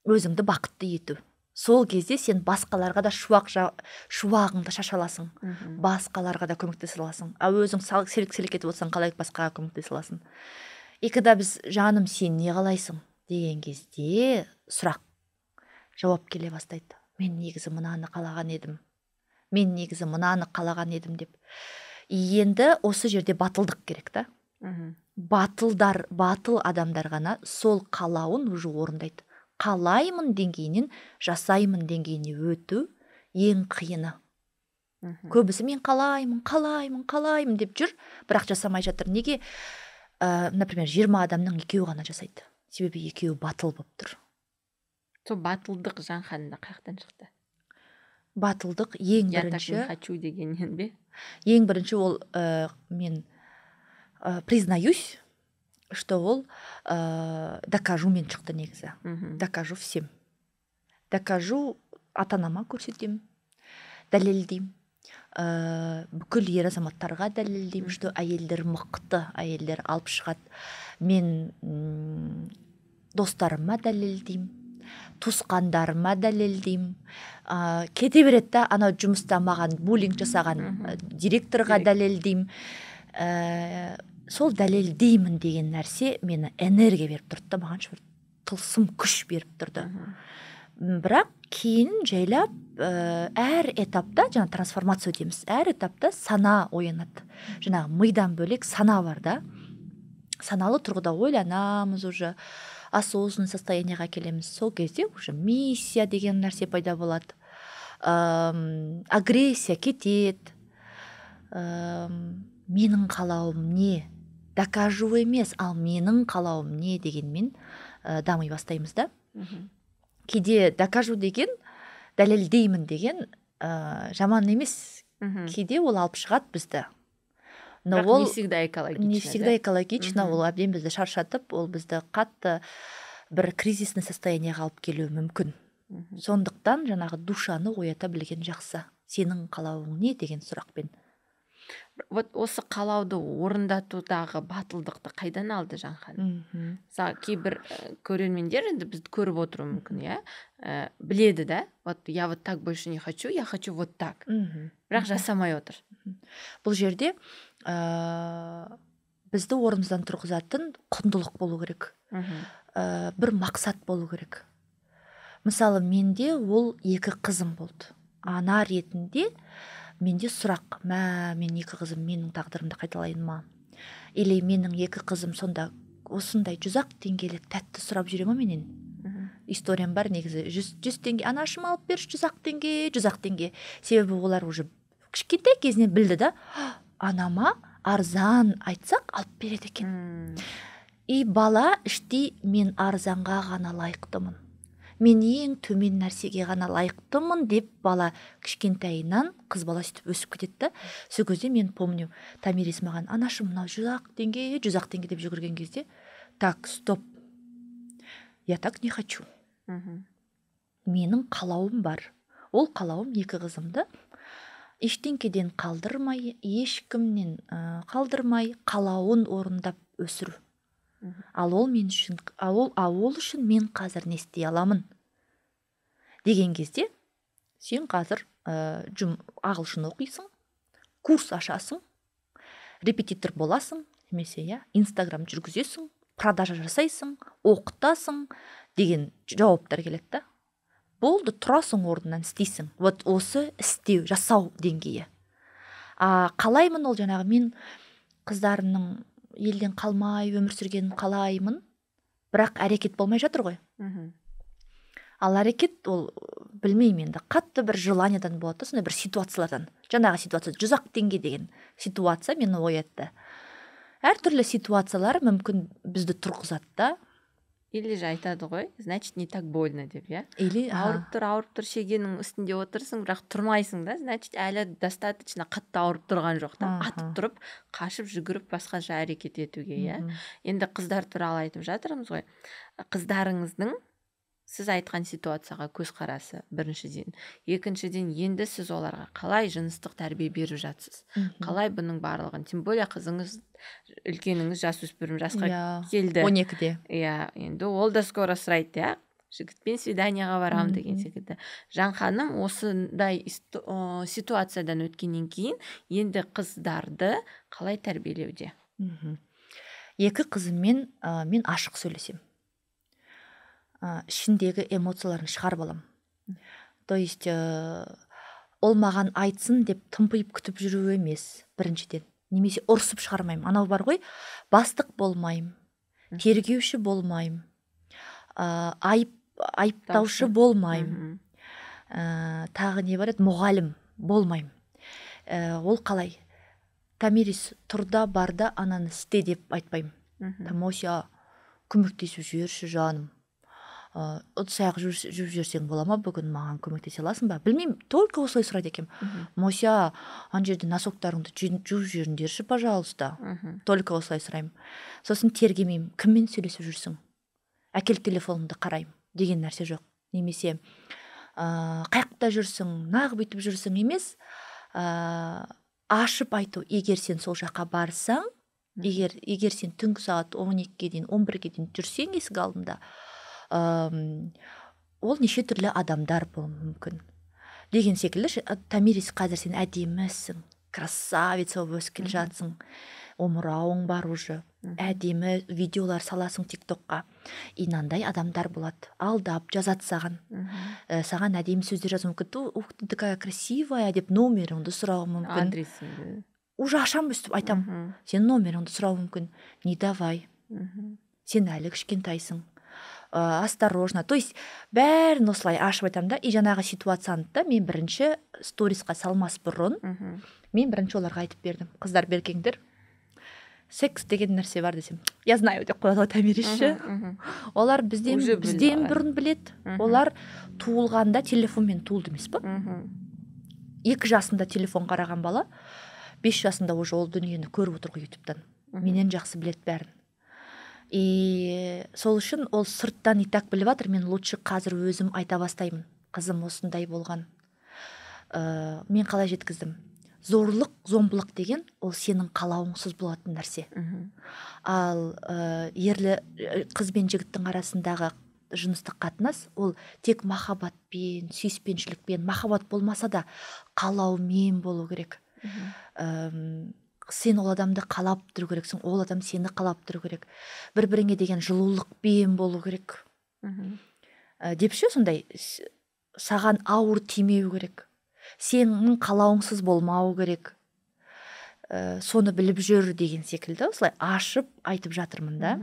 өзіңді бақытты ету. Сол кезде сен басқаларға да шуағыңды шаша аласың. Басқаларға да көмектесе аласың. Ал өзің селк-селк етіп отырсаң, қалай басқаға көмектесе аласың? И когда біз жаным сен не қалайсың деген кезде сұрақ, жауап келе бастайды. Мен негізі мынаны қалаған едім. Мен негізі мынаны қалаған едім деп. Енді осы жерде батылдық керек та. Батыл адамдар ғана сол қалауын уже орындайды. Қалаймын деңгейінен жасаймын деңгейіне өту ең қиыны. Көбісі мен қалаймын деп жүр, бірақ жасамай жатыр. Неге? Например, 20 адамның 2-і ғана жасайды. Себебі 2-і батыл болып тұр. Сол батылдық Жанханымда қаяқтан шықты? Батылдық ең бірінші. Я так не хочу дегеннен бе? Ең бірінші ол мен признаюсь, что ол докажу мен шықты негізі. Докажу всем. Докажу ата-анама көрсетем, дәлелдейм. Бүкіл ер азаматтарға дәлелдейм, что әйелдер мықты, әйелдер алып шығады. Мен достарыма дәлелдейм, туысқандарыма дәлелдейм. Кете береді, анау жұмыста маған буллинг жасаған директорға дәлелдейм. Сол дәлелдеймін деген нәрсе мені энергия беріп тұрды, маған тылсым күш беріп тұрды. Бірақ кейін жайлап әр этапта, жаңа трансформация өтеміз, әр этапта сана оянады. Жаңағы мидан бөлек сана бар да. Саналы тұрғыда ойланамыз уже, осознанный состояниеға келеміз. Сол кезде уже миссия деген нәрсе пайда болады. Агрессия кетеді. Менің қалауым не? Докажу емес, ал менің қалауым не дегенмен дамый бастаймыз да. Кейде докажу деген, дәлелдеймін деген жаман емес. Кейде ол алып шығады бізді. Бірақ не всегда экологично. Не всегда экологично, ол әбден бізді шаршатып, ол бізді қатты бір кризисный состояниеға алып келуі мүмкін. Сондықтан жаңағы душаны оята білген жақсы. Сенің қалауың не деген сұрақпен. Вот осы қалауды орындатудағы батылдықты қайдан алды Жанхан? Кейбір көрермендер енді бізді көріп отыруы мүмкін, иә? Біледі да, вот я вот так больше не хочу, я хочу вот так. Бірақ жасамай отыр. Бұл жерде бізді орнымыздан тұрғызатын құндылық болу керек. Бір мақсат болу керек. Мысалы, менде ол 2 қызым болды. Ана ретінде менде сұрақ, мен 2 қызым менің тағдырымды қайталайын ма? Или менің 2 қызым сонда осындай 100 теңгелік тәтті сұрап жүре ма менен? Историям бар негізі. 100 теңге, анашым алып берші, 100 теңге. Себебі олар уже кішкентай кезінен білді да, анама арзан айтсақ алып береді екен. И бала іштей мен арзанға ғана лайықтымын. мен ең төмен нәрсеге ғана лайықтымын деп бала кішкентайынан қыз бала сөйтіп өсіп кетеді да. Сол кезде мен помню, Тамирис маған анашым мынау 100-ақ теңге деп жүгірген кезде, так, стоп, я так не хочу. Менің қалауым бар. Ол қалауым екі қызымды ештеңкеден қалдырмай, ешкімнен қалдырмай, қалауын орындап өсіру. Ал ол үшін мен қазір не істей аламын деген кезде, сен қазір ағылшын оқисың, курс ашасың, репетитор боласың, немесе Инстаграм жүргізесің, продажа жасайсың, оқытасың деген жауаптар келеді да. Болды, тұрасың орнынан, істейсің. Вот осы істеу, жасау деңгейі. Қалаймын ол жаңағы мен қыздарымның елден қалмай өмір сүргенін қалаймын, бірақ әрекет болмай жатыр ғой. Ал әрекет ол білмеймін енді, қатты бір желаниядан болады, сондай бір ситуациялардан. Жаңағы ситуация 100-ақ теңге деген ситуация мені оятты. Әртүрлі ситуациялар мүмкін бізді тұрғызады да. Или же айтады ғой, значит, не так больно деп, я? Или ауырып тұр, шегенің үстінде отырсың, бірақ тұрмайсың да, значит, әлі достаточно қатты ауырып тұрған жоқ та. Атып тұрып, қашып жүгіріп басқаша әрекет етуге, я? Енді қыздар туралы айтып жатырмыз ғой. Қыздарыңыздың сіз айтқан ситуацияға көзқарасы біріншіден. Екіншіден, енді сіз оларға қалай жыныстық тәрбие беріп жатсыз? Қалай бұның барлығын? Тем более қызыңыз, үлкеніңіз жасөспірім жасқа келді. 12-де. Иә, енді ол да скоро сұрайды, я? Жігітпен свиданияға барам деген секілді. Жан ханым осындай ситуациядан өткеннен кейін енді қыздарды қалай тәрбиелеуде? Екі қызыммен мен ашық сөйлесем. Ішіндегі эмоцияларын шығарып алам. То есть ол маған айтсын деп тымпиып күтіп жүру емес, біріншіден. Немесе ұрсып шығармаймын. Анау бар ғой, бастық болмайым, тергеуші болмайым, айыптаушы болмайым, тағы не бар еді, мұғалім болмайым. Ол қалай? Тамирис, тұрда барда ананы істе деп айтпаймын. Тамося, көмектесіп жүрші жаным. Ыдыс-аяқ жуып жүрсең бола ма, бүгін маған көмектесе аласың ба? Білмеймін, только осылай сұрайды екем. Мося, ана жерде носоктарыңды жуып жүріңдерші, пожалуйста. Только осылай сұраймын. Сосын тергемеймін, кіммен сөйлесіп жүрсің? Әкел телефоныңды қараймын деген нәрсе жоқ. Немесе қаяқта жүрсің, нағып бүйтіп жүрсің емес, ашып айту, егер сен сол жаққа барсаң, егер сен түнгі сағат 12-ге дейін, 11-ге дейін жүрсең есік алдында, ол неше түрлі адамдар болуы мүмкін деген секілді. Тамирис, қазір сен әдемісің, красавица болып өсіп келе жатсың, омырауың бар уже, әдемі видеолар саласың тиктокқа, инандай адамдар болады, алдап жазады саған, саған әдемі сөздер жазуы мүмкін, ух ты такая красивая деп номеріңді сұрауы мүмкін, адресіңді уже ашам өстіп айтам, сен номеріңді сұрауы мүмкін, не давай, сен әлі кішкентайсың, осторожно. То есть бәрін осылай ашып айтам да. И жаңағы ситуацияны да мен бірінші сторисқа салмас бұрын мен бірінші оларға айтып бердім. Қыздар, беркеңдер, секс деген нәрсе бар десем, я знаю деп қояды Тамирисші. Олар бізден бұрын біледі. Олар туылғанда телефонмен туылды емес па? 2 жасында телефон қараған бала 5 жасында уже ол дүниені көріп отыр ғой ютубтан. Менен жақсы біледі бәрін. И сол үшін ол сырттан и так біліп жатыр, мен лучше қазір өзім айта бастаймын. Қызым осындай болған. Мен қалай жеткіздім? Зорлық, зомбылық деген ол сенің қалауыңсыз болатын нәрсе. Ал ерлі қыз бен жігіттің арасындағы жыныстық қатынас ол тек махаббатпен, сүйіспеншілікпен, махаббат болмаса да қалаумен болу керек. Сен ол адамды қалап тұру керексің, ол адам сені қалап тұру керек. Бір-біріңе деген жылулықпен болу керек. Депші сондай, саған ауыр тимеу керек. Сенің қалауыңсыз болмау керек. Соны біліп жүр деген секілді. Осылай ашып айтып жатырмын да.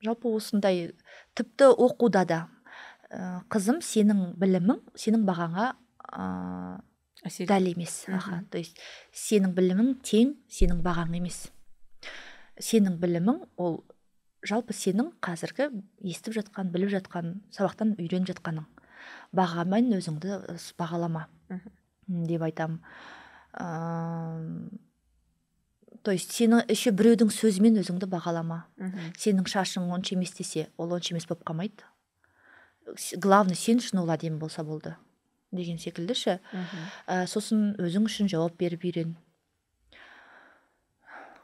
Жалпы осындай, тіпті оқуда да. Қызым, сенің білімің, сенің бағаңа дәл емес. То есть сенің білімің тең, сенің бағаң емес. Сенің білімің ол жалпы сенің қазіргі естіп жатқан, біліп жатқан, сабақтан үйреніп жатқаның. Бағамен өзіңді бағалама деп айтам. То есть сені еще біреудің сөзімен өзіңді бағалама. Сенің шашың онша емес десе, ол онша емес болып қалмайды. Главный сен үшін ол әдемі болса болды деген секілді ше. Сосын өзің үшін жауап беріп үйрен.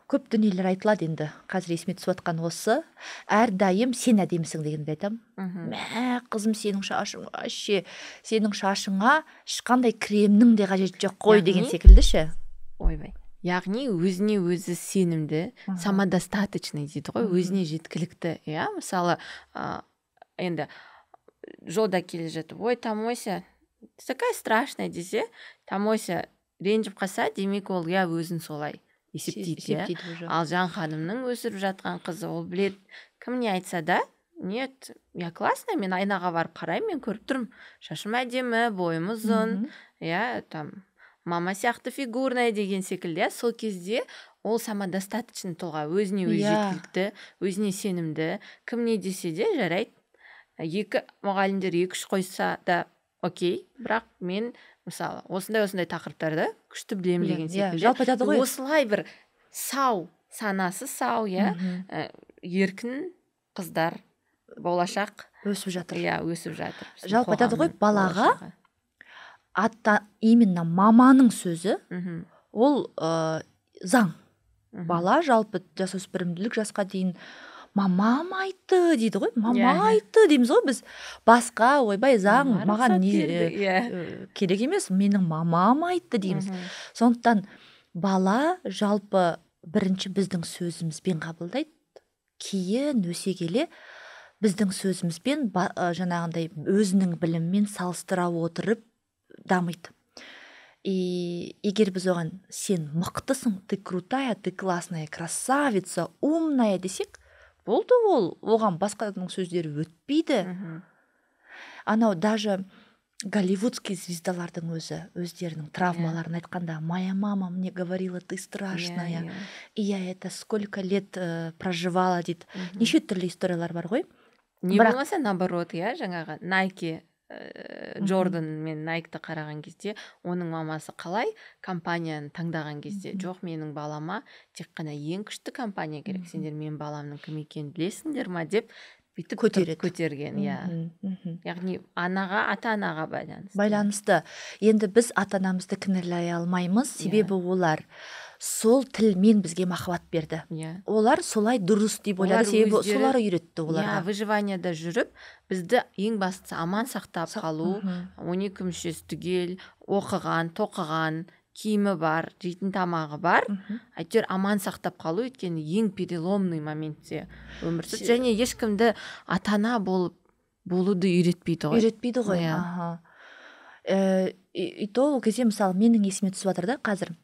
Көп дүниелер айтылады енді. Қазір есіме түсіп жатқан осы. Әрдайым сен әдемісің дегенді айтам. Мә, қызым, сенің шашыңа ешқандай кремнің де қажеті жоқ қой деген секілді ше. Ойбай. Яғни өзіне өзі сенімді, самодостаточный дейді ғой, өзіне жеткілікті. Иә, мысалы, енді жолда келе жатып, ой, Тамося, такая страшная десе, Тамося ренжіп қалса, демек ол я өзін солай есептейді. Ал Жан ханымның өсіріп жатқан қызы, ол білет, кім не айтса да, нет, я классная, мен айнаға барып қараймын, мен көріп тұрмын, шашым әдемі, бойым ұзын, иә, там, мама сияқты фигурная деген секілді. Сол кезде ол самодостаточный тұлға, өзіне өзі жеткілікті, өзіне сенімді, кім не десе де жарайды. Екі мұғалімдер 2-3 қойса да окей, бірақ мен мысалы осындай тақырыптарды күшті білемін деген секілді. Жалпы айтады ғой. Осылай бір сау, санасы сау, еркін қыздар болашақ өсіп жатыр. Өсіп жатыр. Жалпы айтады ғой, балаға именно маманың сөзі ол заң. Бала жалпы жасөспірімділік жасқа дейін мамам айтты дейді ғой, мама айтты дейміз ғой біз. Басқа ойбай заң маған керек емес, менің мамам айтты дейміз. Сондықтан бала жалпы бірінші біздің сөзімізбен қабылдайды, кейін өсе келе біздің сөзімізбен жаңағындай өзінің біліммен салыстыра отырып дамиды. Егер біз оған сен мықтысың, ты крутая, ты классная, красавица, умная десек, болды, ол оған басқаның сөздері өтпейді. Анау даже голливудский звездалардың өздерінің травмаларын айтқанда, моя мама мне говорила, ты страшная, и я это сколько лет проживала дейді. Неше түрлі историялар бар ғой. Не болмаса наоборот, жаңағы Nike Джордан мен Найкты қараған кезде, оның мамасы қалай компанияны таңдаған кезде, жоқ, менің балама тек қана ең күшті компания керек, сендер мен баламның кім екенін білесіңдер ма деп бүйтіп көтерген. Яғни ата-анаға байланысты. Енді біз ата-анамызды кінәлай алмаймыз, себебі олар сол тілмен бізге махаббат берді. Олар солай дұрыс деп ойлады, себебі солар үйретті оларға. Выживанияда жүріп, бізді ең бастысы аман сақтап қалу, 12 мүшесі түгел, оқыған, тоқыған, киімі бар, жейтін тамағы бар, әйтеуір аман сақтап қалу, өйткені ең переломный моментте өмір сүрді. Және ешкімді ата-ана болуды үйретпейді ғой. И то ол кезде мысалы менің есіме түсіп жатыр да қазір.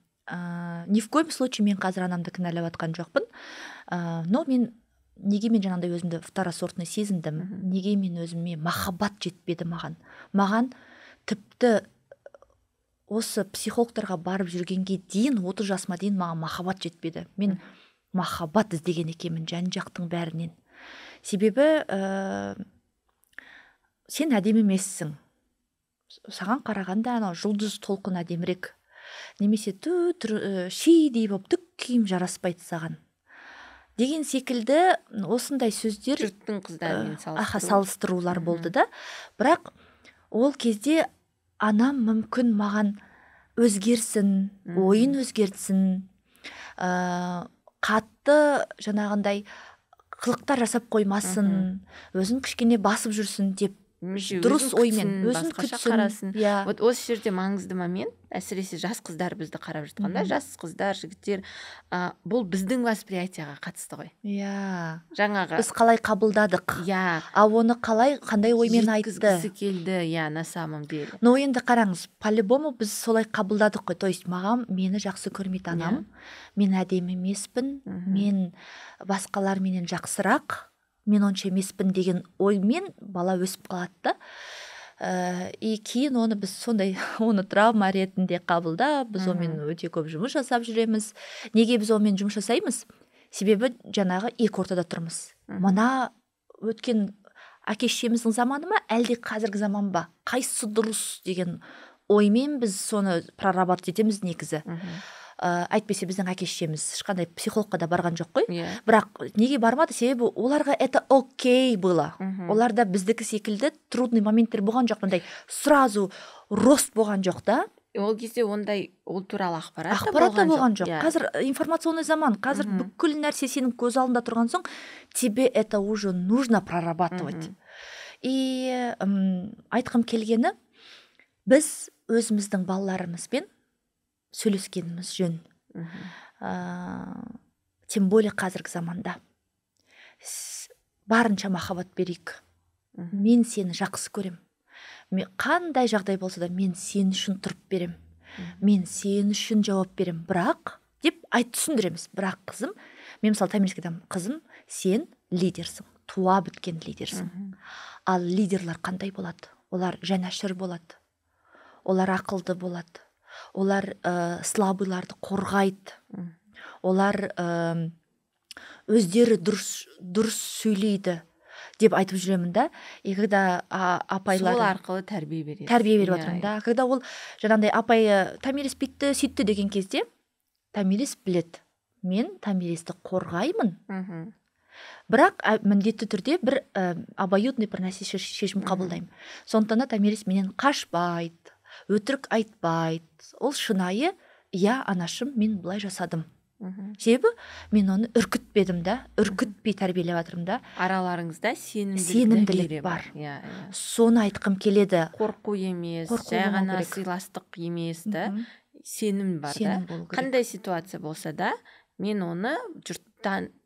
Ни в коем случае мен қазір анамды кінәлап жатқан жоқпын. Но неге мен жаңағыдай өзімді второсортный сезіндім, неге мен өзіме махаббат жетпеді маған тіпті осы психологтарға барып жүргенге дейін, 30 жасыма дейін маған махаббат жетпеді. Мен махаббат іздеген екенмін жан-жақтың бәрінен. Себебі сен әдемі емессің. Саған қарағанда анау жұлдыз толқын әдемірек. Немесе шидей болып түк киім жараспайды саған деген секілді осындай сөздер жұрттың қыздарымен салыстырулар болды да. Бірақ ол кезде анам мүмкін маған өзгерсін, ойын өзгертсін, қатты жаңағындай қылықтар жасап қоймасын, өзін кішкене басып жүрсін деп дұрыс оймен өзін күтсін. Вот осы жерде маңызды момент, әсіресе жас қыздар бізді қарап жатқанда, жас қыздар, жігіттер, бұл біздің восприятияға қатысты ғой. Жаңағы біз қалай қабылдадық, оны қандай оймен айтты, жеткізгісі келді, на самом деле. Но енді қараңыз, по-любому біз солай қабылдадық қой. То есть мені жақсы көрмейді анам, мен әдемі емеспін, мен басқалар менен жақсырақ, мен онша емеспін деген оймен бала өсіп қалады да. И кейін оны біз сондай травма ретінде қабылдап, біз онымен өте көп жұмыс жасап жүреміз. Неге біз онымен жұмыс жасаймыз? себебі жаңағы екі ортада тұрмыз. Мына өткен әке шешеміздің заманы ма, әлде қазіргі заман ба, қайсысы дұрыс деген оймен біз соны прорабатывать етеміз негізі. Әйтпесе біздің әке шешеміз ешқандай психологқа да барған жоқ қой. Бірақ неге бармады? Себебі оларға это окей было. Оларда біздікі секілді трудный моменттер болған жоқ, мындай сразу рост болған жоқ та. Ол кезде ондай ол туралы ақпарат та болған жоқ. Қазір информационный заман, қазір бүкіл нәрсе сенің көз алдында тұрған соң, тебе это уже нужно прорабатывать. И айтқым келгені, біз өзіміздің балаларымызбен сөйлескеніміз жөн. Тем более қазіргі заманда. Барынша махаббат берейік. Мен сені жақсы көрем. Қандай жағдай болса да мен сен үшін тұрып берем. Мен сен үшін жауап берем. Бірақ, деп түсіндіреміз. Бірақ қызым, мен мысалы Тамириске айтамын, қызым, сен лидерсің, туа біткен лидерсің. Ал лидерлар қандай болады? Олар жанашыр болады. Олар ақылды болады. Олар слабыйларды қорғайды. Олар өздері дұрыс сөйлейді деп айтып жүремін да. И когда апайлар сол арқылы тәрбие береді. Тәрбие беріп отырмын да. Когда ол жаңағыдай апай Тамирис бүйтті, сөйтті деген кезде, Тамирис біледі. Мен Тамиристі қорғаймын. Бірақ міндетті түрде бір обоюдный бір нәрсе шешім қабылдаймын. Сондықтан Тамирис менен қашпайды, өтірік айтпайды. Ол шынайы, я анашым, мен былай жасадым. Себебі мен оны үркітпедім да, үркітпей тәрбиелеп жатырмын да. Араларыңызда сенімділік бар. Соны айтқым келеді. Қорқу емес, жай ғана сыйластық емес та, сенім бар да. Қандай ситуация болса да, мен оны жұртпен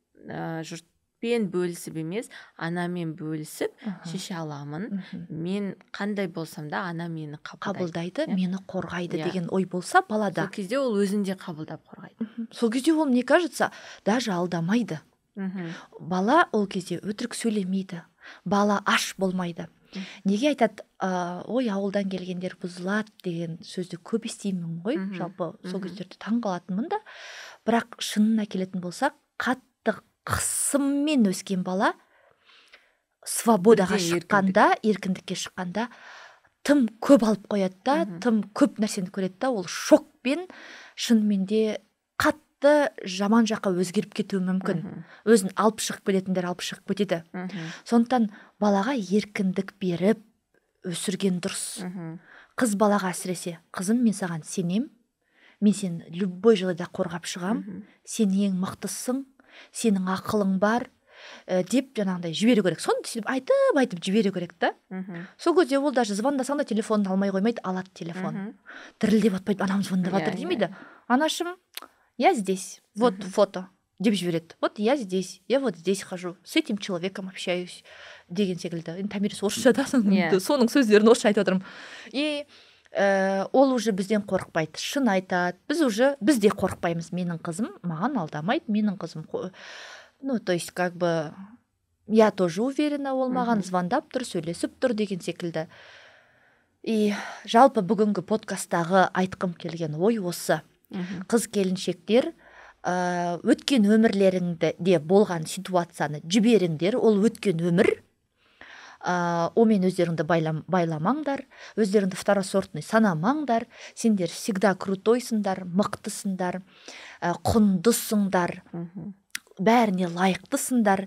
бөлісіп емес, анамен бөлісіп шеше аламын. Мен қандай болсам да ана мені қабылдайды, мені қорғайды деген ой болса балада. Сол кезде ол өзін де қабылдап қорғайды. Сол кезде ол, мне кажется, даже алдамайды. Бала ол кезде өтірік сөйлемейді. Бала аш болмайды. Неге айтады, ой, ауылдан келгендер бұзылады деген сөзді көп естимін ғой. Жалпы сол кездерде таң қалатынмын да. Бірақ шынына келетін болсақ, қатты қысыммен өскен бала свободаға шыққанда, еркіндікке шыққанда тым көп алып қояды да, тым көп нәрсені көреді да, ол шокпен шынымен де қатты жаман жаққа өзгеріп кетуі мүмкін. Өзін алып шығып келетіндер алып шығып кетеді. Сондықтан балаға еркіндік беріп өсірген дұрыс. Қыз балаға әсіресе, қызым, мен саған сенем, мен сені любой жағдайда қорғап шығам, сен ең мықтысың, сенің ақылың бар, деп жаңағыдай жіберу керек. Соны сөйтіп айтып жіберу керек та. Сол кезде ол даже звондасаң да телефонын алмай қоймайды, алады телефон. Дірілдеп атпайды, анам звондап жатыр демейді. Анашым, я здесь, вот фото деп жібереді. Вот я здесь, я вот здесь хожу, с этим человеком общаюсь деген секілді. Тамирис орысша да, соның сөздерін орысша айтып отырмын. И ол уже бізден қорықпайды, шын айтады. Біз де қорықпаймыз. Менің қызым маған алдамайды, менің қызым, ну, то есть, как бы, я тоже уверена, ол маған звондап тұр, сөйлесіп тұр деген секілді. И жалпы бүгінгі подкасттағы айтқым келген ой осы. Қыз келіншектер, өткен өмірлеріңде болған ситуацияны жіберіңдер, ол өткен өмір. Омен өздеріңді байламаңдар, өздеріңді второсортный санамаңдар, сендер всегда крутойсыңдар, мықтысыңдар, құндысыңдар, бәріне лайықтысыңдар,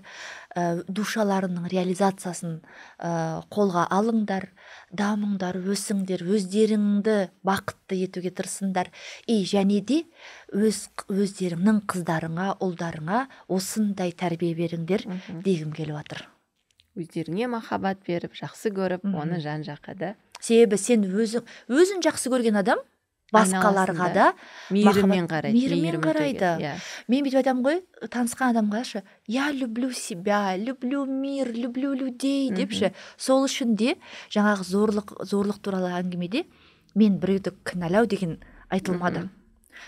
душаларының реализациясын қолға алыңдар, дамыңдар, өсіңдер, өздеріңді бақытты етуге тырысыңдар. И және де өздеріңнің қыздарыңа, ұлдарыңа осындай тәрбие беріңдер дегім келіп жатыр. Өздеріңе махаббат беріп, жақсы көріп, оны жан-жаққа да. Себебі сен өзін жақсы көрген адам басқаларға да мейіріммен қарайды. Мен бүйтіп айтамын ғой, танысқан адамға я люблю себя, люблю мир, люблю людей депші. Сол үшін де жаңағы зорлық туралы әңгімеде мен біреуді кінәлау деген айтылмады.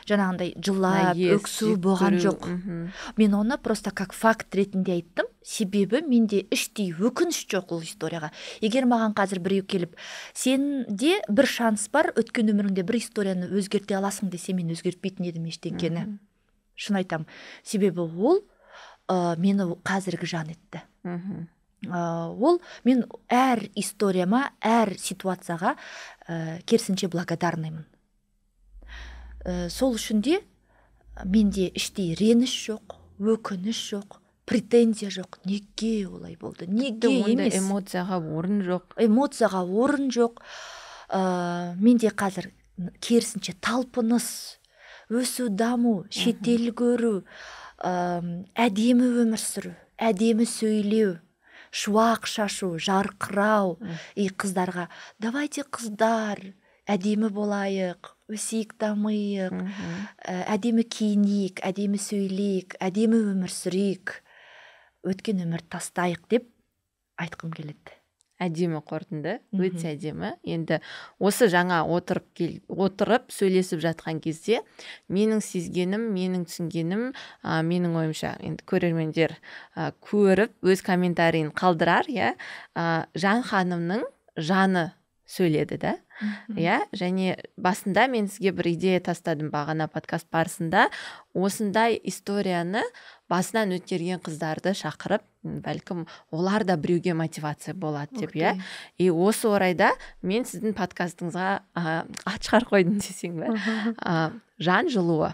Жаңағындай жылап, өксу болған жоқ. Мен оны просто как факт ретінде айттым, себебі менде іштей өкініш жоқ ол историяға. Егер маған қазір біреу келіп, сенде бір шанс бар, өткен өміріңде бір историяны өзгерте аласың десе, мен өзгертпейтін едім ештеңкені. Шын айтам. Себебі ол мені қазіргі жан етті. Ол мен әр историяма, әр ситуацияға керісінше благодарнаймын. Сол үшін де менде іштей реніш жоқ, өкініш жоқ, претензия жоқ. Неге олай болды? Неге емес? Эмоцияға орын жоқ. Эмоцияға орын жоқ. Менде қазір керісінше талпыныс, өсу, даму, шетел көру, әдемі өмір сүру, әдемі сөйлеу, шуақ шашу, жарқырау. Қыздарға, давайте қыздар, әдемі болайық, өсейік, дамайық, әдемі киінейік, әдемі сөйлейік, әдемі өмір сүрейік, өткен өмір тастайық деп айтқым келеді. Әдемі қорытынды, өте әдемі. Енді осы жаңа отырып сөйлесіп жатқан кезде менің сезгенім, менің түсінгенім, менің ойымша, енді көрермендер көріп өз комментарийін қалдырар, Жан ханымның жаны сөйледі да. Және басында мен сізге бір идея тастадым бағана подкаст барысында, осындай историяны басынан өткерген қыздарды шақырып, бәлкім олар да біреуге мотивация болады деп, И осы орайда мен сіздің подкастыңызға ат шығарып қойдым десең бе, жан жылуы.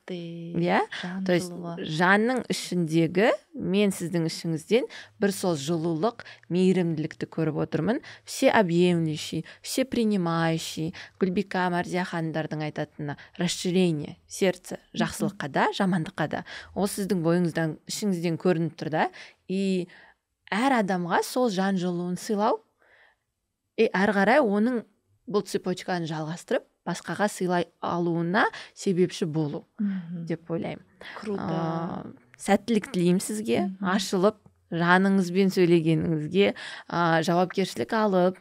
То есть жанның ішіндегі мен сіздің ішіңізден бір сол жылулық, мейірімділікті көріп отырмын. Все объемлющий, все принимающий. Гүлбика, Мәрзия ханымдардың айтатыны расширение сердца, жақсылыққа да, жамандыққа да. Ол сіздің бойыңыздан, ішіңізден көрініп тұр да. И әр адамға сол жан жылуын сыйлау, әрі қарай оның бұл цепочканы жалғастырып, басқаға сыйлай алуына себепші болу деп ойлаймын. Круто. Сәттілік тілеймін сізге, ашылып, жаныңызбен сөйлегеніңізге жауапкершілік алып,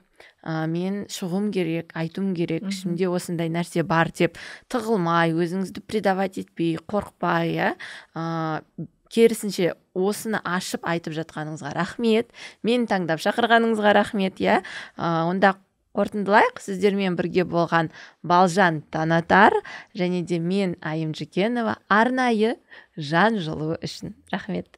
мен шығуым керек, айтуым керек, ішімде осындай нәрсе бар деп тығылмай, өзіңізді предавать етпей, қорықпай, керісінше осыны ашып айтып жатқаныңызға рахмет, мені таңдап шақырғаныңызға рахмет, онда қорытындылайық. Сіздермен бірге болған Балжан Танатар және де мен Айым Жекенова арнайы жан жылуы үшін. Рахмет.